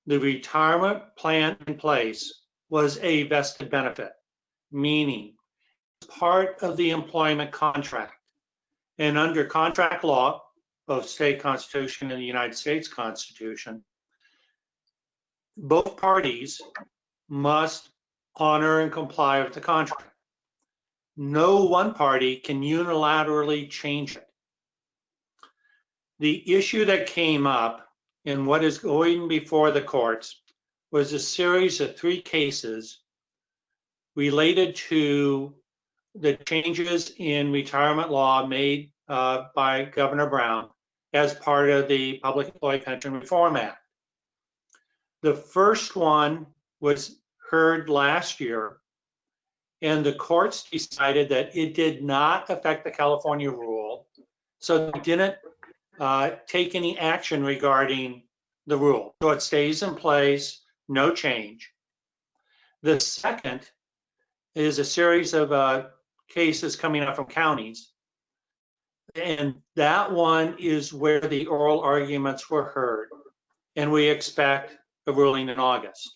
[SPEAKER 1] the retirement plan in place was a vested benefit, meaning part of the employment contract. And under contract law, both state constitution and the United States Constitution, both parties must honor and comply with the contract. No one party can unilaterally change it. The issue that came up in what is going before the courts was a series of 3 cases related to the changes in retirement law made by Governor Brown as part of the Public Employee Pension Reform Act. The first one was heard last year, and the courts decided that it did not affect the California rule, so they didn't take any action regarding the rule. So it stays in place, no change. The second is a series of cases coming up from counties. And that one is where the oral arguments were heard, and we expect a ruling in August.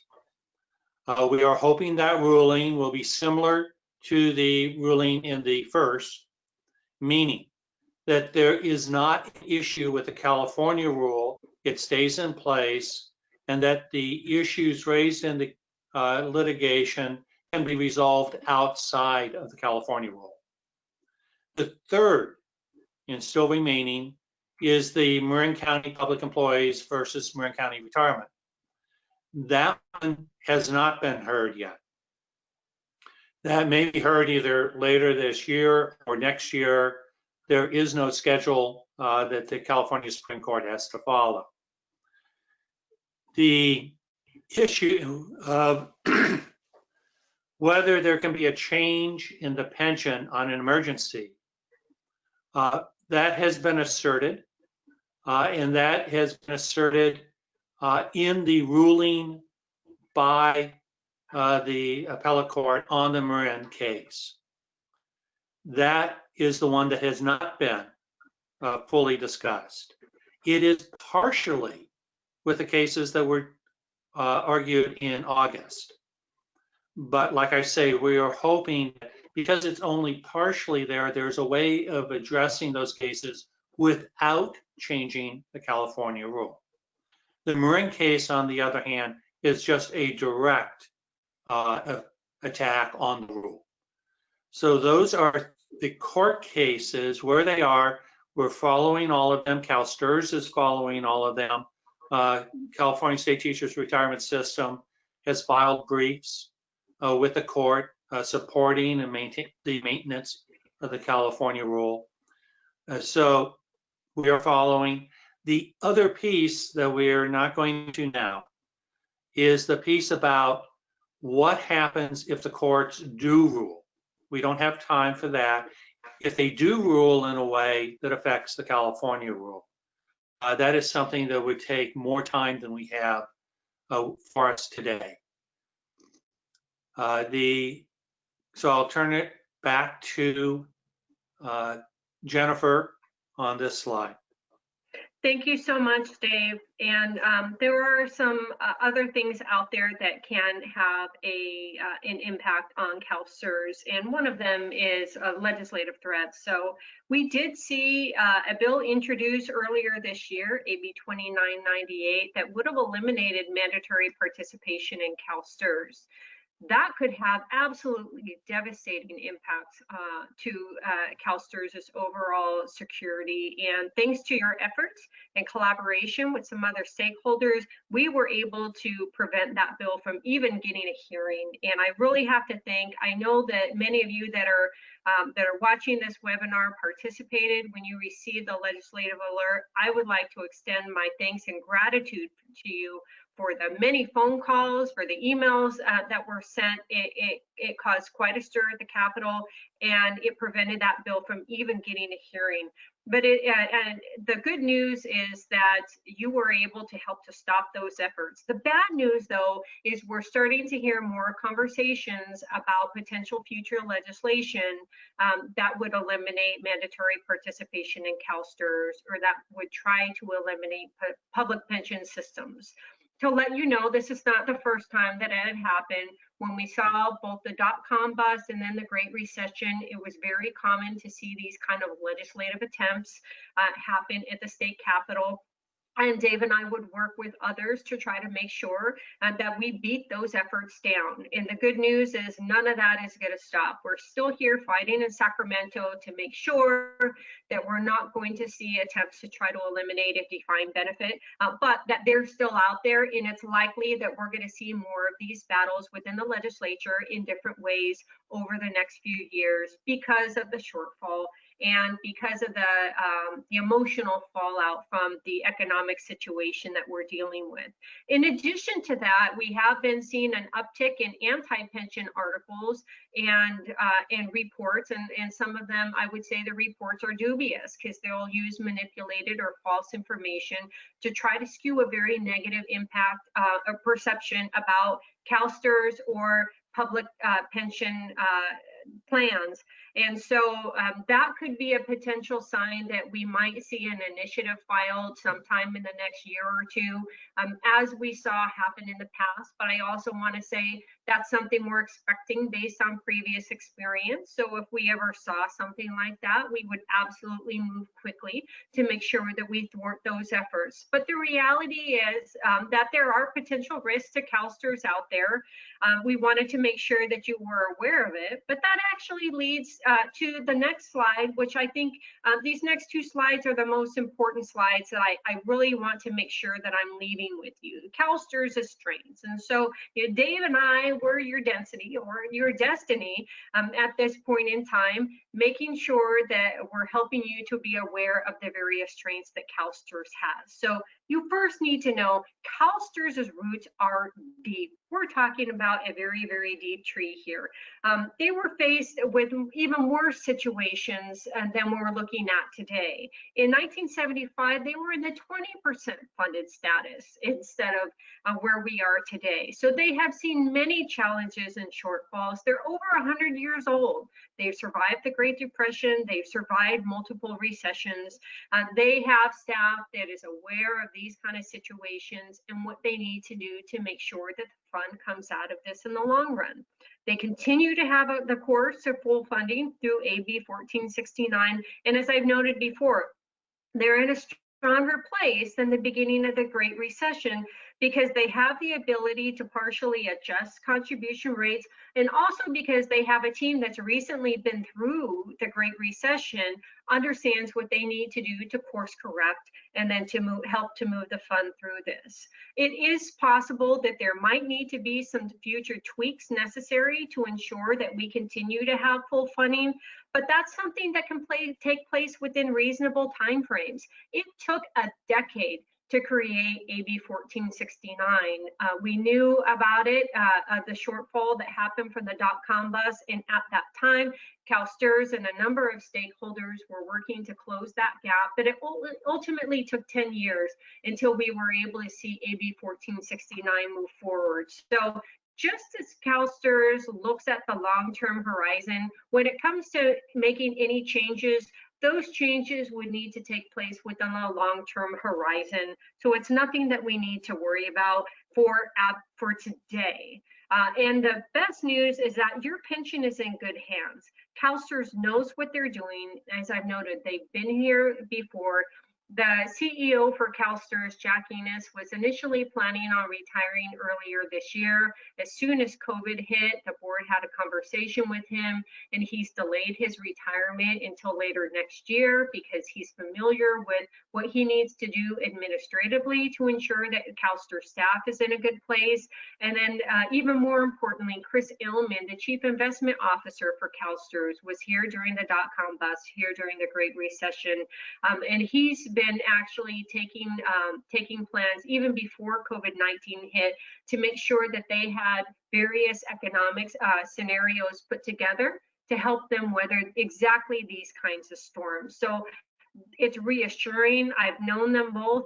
[SPEAKER 1] We are hoping that ruling will be similar to the ruling in the first, meaning that there is not an issue with the California rule, it stays in place, and that the issues raised in the litigation can be resolved outside of the California rule. The third, and still remaining, is the Marin County Public Employees versus Marin County Retirement. That one has not been heard yet. That may be heard either later this year or next year. There is no schedule that the California Supreme Court has to follow. The issue of whether there can be a change in the pension on an emergency, that has been asserted, and that has been asserted in the ruling by the appellate court on the Marin case. That is the one that has not been fully discussed. It is partially with the cases that were argued in August. But like I say, we are hoping, because it's only partially there, there's a way of addressing those cases without changing the California rule. The Marin case, on the other hand, is just a direct attack on the rule. So those are the court cases where they are. We're following all of them. CalSTRS is following all of them. California State Teachers Retirement System has filed briefs with the court supporting and the maintenance of the California rule. So we are following. The other piece that we're not going to now is the piece about what happens if the courts do rule. We don't have time for that. If they do rule in a way that affects the California rule, that is something that would take more time than we have for us today. So I'll turn it back to Jennifer on this slide.
[SPEAKER 2] Thank you so much, Dave. And there are some other things out there that can have an impact on CalSTRS, and one of them is legislative threats. So we did see a bill introduced earlier this year, AB 2998, that would have eliminated mandatory participation in CalSTRS. That could have absolutely devastating impacts to CalSTRS's overall security. And thanks to your efforts and collaboration with some other stakeholders, we were able to prevent that bill from even getting a hearing. And I really have to thank, I know that many of you that are watching this webinar participated when you received the legislative alert. I would like to extend my thanks and gratitude to you for the many phone calls, for the emails that were sent. It caused quite a stir at the Capitol, and it prevented that bill from even getting a hearing. But and the good news is that you were able to help to stop those efforts. The bad news, though, is we're starting to hear more conversations about potential future legislation that would eliminate mandatory participation in CalSTRS, or that would try to eliminate public pension systems. To let you know, this is not the first time that it had happened. When we saw both the dot-com bust and then the Great Recession, it was very common to see these kind of legislative attempts happen at the state capitol. And Dave and I would work with others to try to make sure that we beat those efforts down. And the good news is none of that is going to stop. We're still here fighting in Sacramento to make sure that we're not going to see attempts to try to eliminate a defined benefit, but that they're still out there. And it's likely that we're going to see more of these battles within the legislature in different ways over the next few years because of the shortfall and because of the emotional fallout from the economic situation that we're dealing with. In addition to that, we have been seeing an uptick in anti-pension articles and reports, and some of them, I would say the reports are dubious because they'll use manipulated or false information to try to skew a very negative impact or perception about CalSTRS or public pension plans. And so that could be a potential sign that we might see an initiative filed sometime in the next year or two, as we saw happen in the past. But I also want to say that's something we're expecting based on previous experience. So if we ever saw something like that, we would absolutely move quickly to make sure that we thwart those efforts. But the reality is that there are potential risks to CalSTRS out there. We wanted to make sure that you were aware of it, but that actually leads to the next slide, which I think these next two slides are the most important slides that I really want to make sure that I'm leaving with you. CalSTRS is strengths. And so Dave and I were your density or your destiny at this point in time, making sure that we're helping you to be aware of the various strengths that CalSTRS has. So you first need to know CalSTRS's roots are deep. We're talking about a very, very deep tree here. They were faced with even worse situations than we're looking at today. In 1975, they were in the 20% funded status instead of where we are today. So they have seen many challenges and shortfalls. They're over 100 years old. They've survived the Great Depression. They've survived multiple recessions. They have staff that is aware of these kind of situations and what they need to do to make sure that the fund comes out of this in the long run. They continue to have the course of full funding through AB 1469. And as I've noted before, they're in a stronger place than the beginning of the Great Recession because they have the ability to partially adjust contribution rates, and also because they have a team that's recently been through the Great Recession, understands what they need to do to course correct and then to help to move the fund through this. It is possible that there might need to be some future tweaks necessary to ensure that we continue to have full funding, but that's something that can take place within reasonable timeframes. It took a decade to create AB 1469. We knew about it, the shortfall that happened from the dot-com bust, and at that time, CalSTRS and a number of stakeholders were working to close that gap, but it ultimately took 10 years until we were able to see AB 1469 move forward. So just as CalSTRS looks at the long-term horizon, when it comes to making any changes, those changes would need to take place within a long-term horizon. So it's nothing that we need to worry about for today. And the best news is that your pension is in good hands. CalSTRS knows what they're doing. As I've noted, they've been here before. The CEO for CalSTRS, Jack Enos, was initially planning on retiring earlier this year. As soon as COVID hit, the board had a conversation with him, and he's delayed his retirement until later next year because he's familiar with what he needs to do administratively to ensure that CalSTRS staff is in a good place. And then even more importantly, Chris Illman, the Chief Investment Officer for CalSTRS, was here during the dot-com bust, here during the Great Recession, and he's been actually taking plans even before COVID-19 hit to make sure that they had various economic scenarios put together to help them weather exactly these kinds of storms. So it's reassuring. I've known them both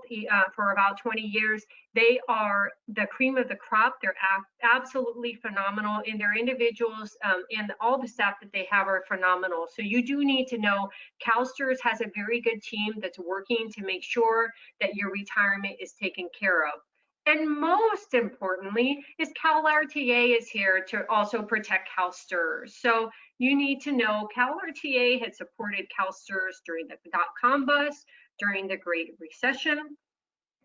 [SPEAKER 2] for about 20 years. They are the cream of the crop. They're absolutely phenomenal, and their individuals and all the staff that they have are phenomenal. So you do need to know CalSTRS has a very good team that's working to make sure that your retirement is taken care of. And most importantly is CalRTA is here to also protect CalSTRS. So you need to know CalRTA had supported CalSTRS during the dot-com bust, during the Great Recession.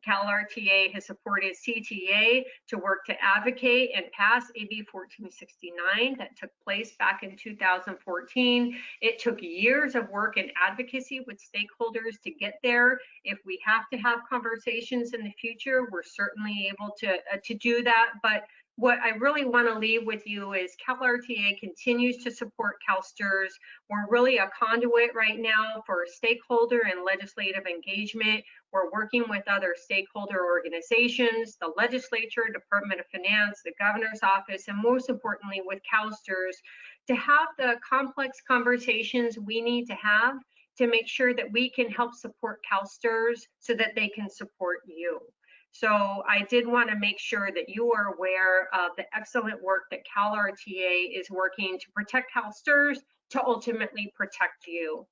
[SPEAKER 2] CalRTA has supported CTA to work to advocate and pass AB 1469 that took place back in 2014. It took years of work and advocacy with stakeholders to get there. If we have to have conversations in the future, we're certainly able to do that. But what I really want to leave with you is CalRTA continues to support CalSTRS. We're really a conduit right now for stakeholder and legislative engagement. We're working with other stakeholder organizations, the legislature, Department of Finance, the governor's office, and most importantly with CalSTRS to have the complex conversations we need to have to make sure that we can help support CalSTRS so that they can support you. So I did want to make sure that you are aware of the excellent work that CalRTA is working to protect CalSTRS to ultimately protect you.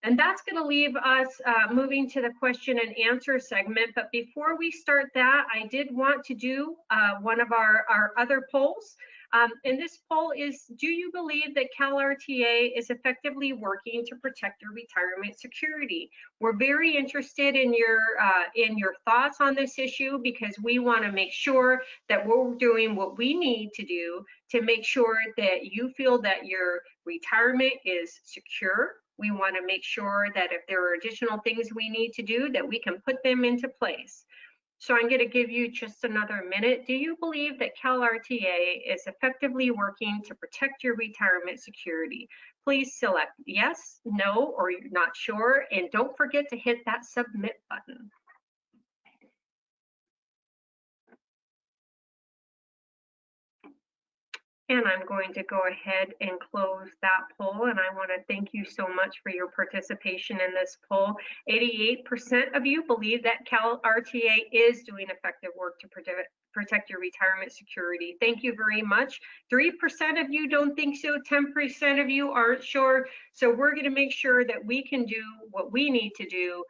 [SPEAKER 2] And that's going to leave us moving to the question and answer segment. But before we start that, I did want to do one of our other polls. And this poll is, do you believe that CalRTA is effectively working to protect your retirement security? We're very interested in your thoughts on this issue, because we want to make sure that we're doing what we need to do to make sure that you feel that your retirement is secure. We want to make sure that if there are additional things we need to do, that we can put them into place. So I'm going to give you just another minute. Do you believe that CalRTA is effectively working to protect your retirement security? Please select yes, no, or you're not sure, and don't forget to hit that submit button. And I'm going to go ahead and close that poll. And I want to thank you so much for your participation in this poll. 88% of you believe that CalRTA is doing effective work to protect your retirement security. Thank you very much. 3% of you don't think so. 10% of you aren't sure. So we're going to make sure that we can do what we need to do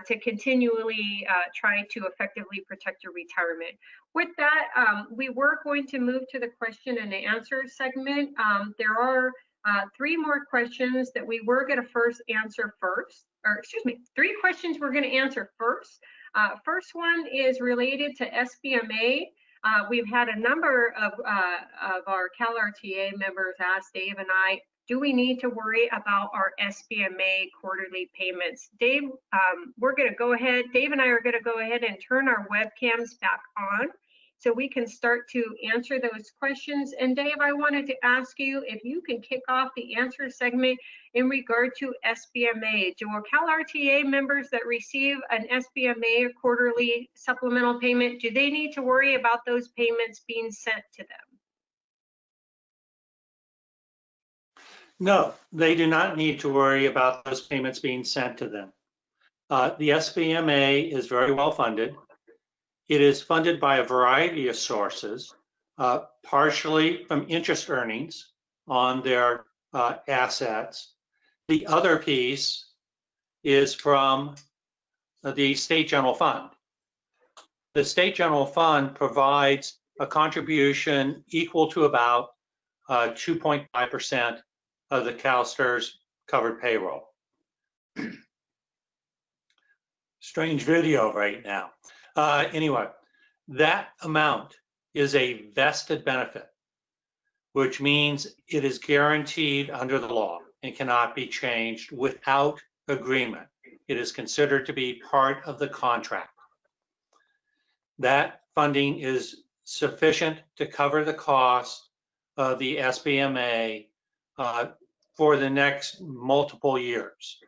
[SPEAKER 2] to continually try to effectively protect your retirement. With that, we were going to move to the question and answer segment. There are 3 more questions that we were going to answer first, or excuse me, 3 questions we're going to answer first. First one is related to SBMA. We've had a number of our CalRTA members ask Dave and I, do we need to worry about our SBMA quarterly payments? Dave, we're going to go ahead, Dave and I are going to go ahead and turn our webcams back on so we can start to answer those questions. And Dave, I wanted to ask you if you can kick off the answer segment in regard to SBMA. Do our CalRTA members that receive an SBMA quarterly supplemental payment, do they need to worry about those payments being sent to them?
[SPEAKER 1] No, they do not need to worry about those payments being sent to them. The SBMA is very well funded. It is funded by a variety of sources, partially from interest earnings on their assets. The other piece is from the State General Fund. The State General Fund provides a contribution equal to about 2.5% of the CalSTRS covered payroll. Strange video right now. Anyway, that amount is a vested benefit, which means it is guaranteed under the law and cannot be changed without agreement. It is considered to be part of the contract. That funding is sufficient to cover the cost of the SBMA for the next multiple years,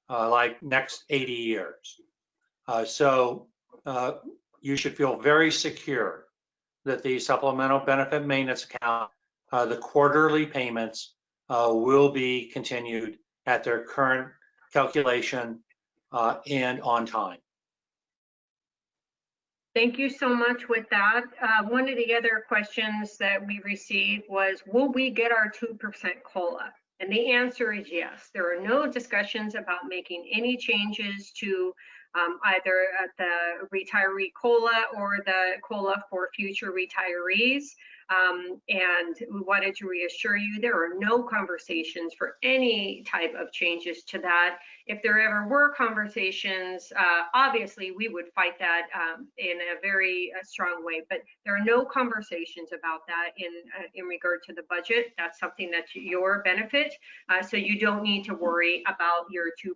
[SPEAKER 1] like next 80 years. So you should feel very secure that the supplemental benefit maintenance account, the quarterly payments will be continued at their current calculation and on time.
[SPEAKER 2] Thank you so much with that. One of the other questions that we received was, will we get our 2% COLA? And the answer is yes. There are no discussions about making any changes to either the retiree COLA or the COLA for future retirees. And we wanted to reassure you there are no conversations for any type of changes to that. If there ever were conversations, obviously we would fight that in a very strong way, but there are no conversations about that in regard to the budget. That's something that's your benefit, so you don't need to worry about your 2%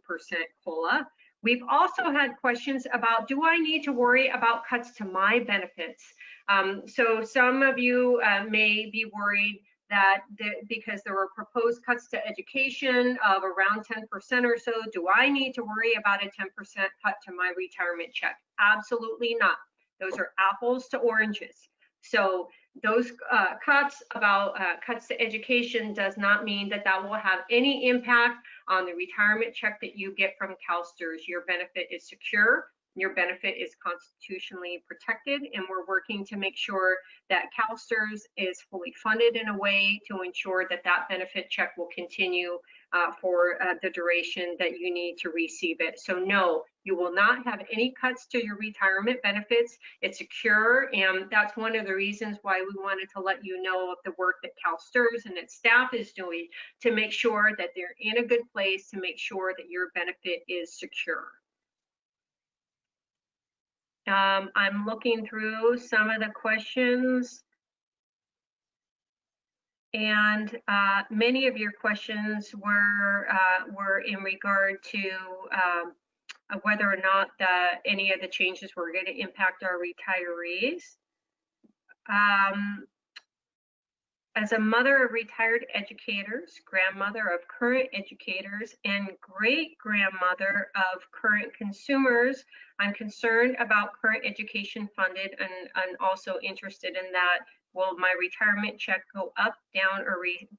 [SPEAKER 2] COLA. We've also had questions about, do I need to worry about cuts to my benefits? So some of you may be worried that because there were proposed cuts to education of around 10% or so, do I need to worry about a 10% cut to my retirement check? Absolutely not. Those are apples to oranges. So those cuts to education does not mean that that will have any impact on the retirement check that you get from CalSTRS. Your benefit is secure. Your benefit is constitutionally protected, and we're working to make sure that CalSTRS is fully funded in a way to ensure that that benefit check will continue for the duration that you need to receive it. So no, you will not have any cuts to your retirement benefits. It's secure, and that's one of the reasons why we wanted to let you know of the work that CalSTRS and its staff is doing to make sure that they're in a good place to make sure that your benefit is secure. I'm looking through some of the questions, and many of your questions were in regard to whether or not any of the changes were going to impact our retirees. As a mother of retired educators, grandmother of current educators, and great-grandmother of current consumers, I'm concerned about current education funded and also interested in that. Will my retirement check go up, down, or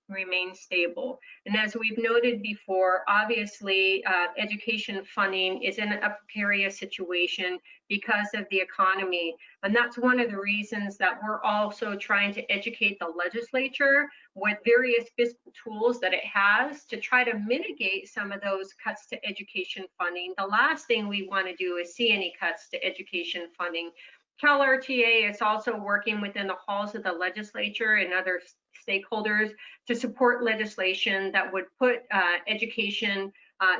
[SPEAKER 2] remain stable? And as we've noted before, obviously, education funding is in a precarious situation because of the economy. And that's one of the reasons that we're also trying to educate the legislature with various fiscal tools that it has to try to mitigate some of those cuts to education funding. The last thing we want to do is see any cuts to education funding. CalRTA is also working within the halls of the legislature and other stakeholders to support legislation that would put education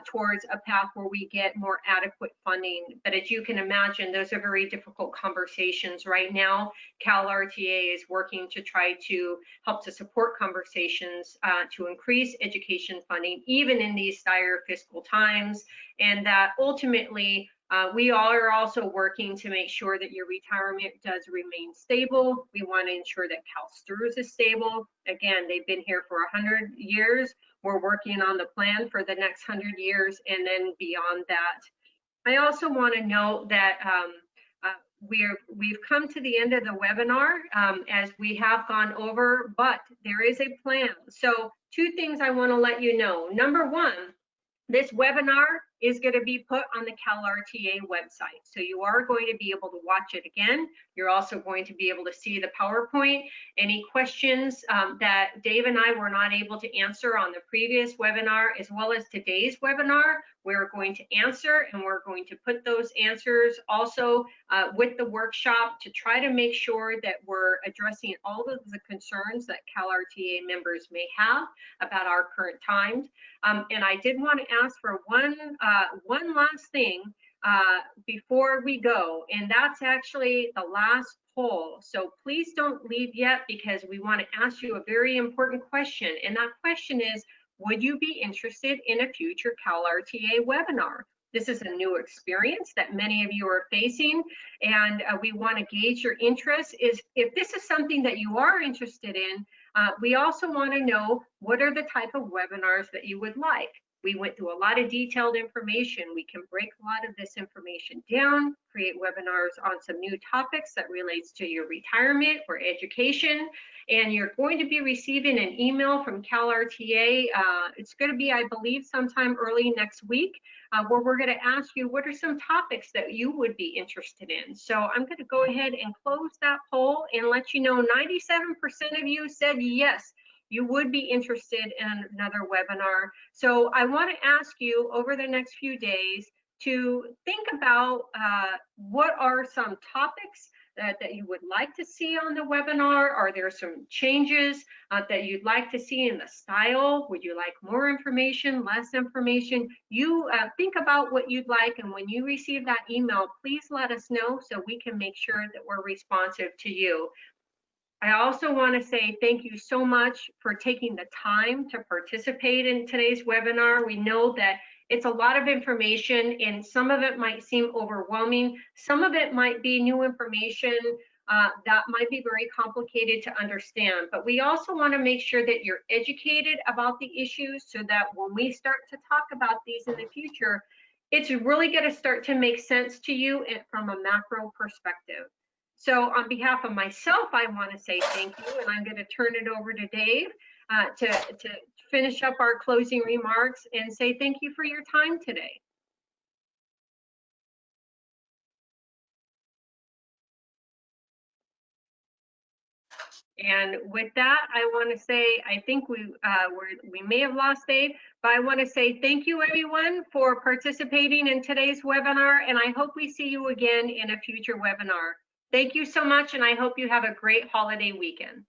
[SPEAKER 2] towards a path where we get more adequate funding. But as you can imagine, those are very difficult conversations right now. CalRTA is working to try to help to support conversations to increase education funding, even in these dire fiscal times, and that ultimately we are also working to make sure that your retirement does remain stable. We want to ensure that CalSTRS is stable. Again, they've been here for 100 years. We're working on the plan for the next 100 years and then beyond that. I also want to note that we've come to the end of the webinar as we have gone over, but there is a plan. So 2 things I want to let you know. Number 1, this webinar is going to be put on the CalRTA website. So you are going to be able to watch it again. You're also going to be able to see the PowerPoint. Any questions that Dave and I were not able to answer on the previous webinar, as well as today's webinar, we're going to answer, and we're going to put those answers also with the workshop to try to make sure that we're addressing all of the concerns that CalRTA members may have about our current times. And I did want to ask for one last thing before we go, and that's actually the last poll. So please don't leave yet, because we want to ask you a very important question. And that question is, would you be interested in a future CalRTA webinar? This is a new experience that many of you are facing, and we want to gauge your interest. If this is something that you are interested in, we also want to know what are the type of webinars that you would like. We went through a lot of detailed information. We can break a lot of this information down, create webinars on some new topics that relates to your retirement or education. And you're going to be receiving an email from CalRTA. It's going to be, I believe, sometime early next week, where we're going to ask you what are some topics that you would be interested in. So I'm going to go ahead and close that poll and let you know 97% of you said yes, you would be interested in another webinar. So I want to ask you over the next few days to think about what are some topics that you would like to see on the webinar. Are there some changes that you'd like to see in the style? Would you like more information, less information? You think about what you'd like, and when you receive that email, please let us know so we can make sure that we're responsive to you. I also want to say thank you so much for taking the time to participate in today's webinar. We know that it's a lot of information, and some of it might seem overwhelming. Some of it might be new information that might be very complicated to understand. But we also want to make sure that you're educated about the issues so that when we start to talk about these in the future, it's really going to start to make sense to you from a macro perspective. So on behalf of myself, I want to say thank you, and I'm going to turn it over to Dave to finish up our closing remarks and say thank you for your time today. And with that, I want to say, I think we may have lost Dave, but I want to say thank you everyone for participating in today's webinar, and I hope we see you again in a future webinar. Thank you so much, and I hope you have a great holiday weekend.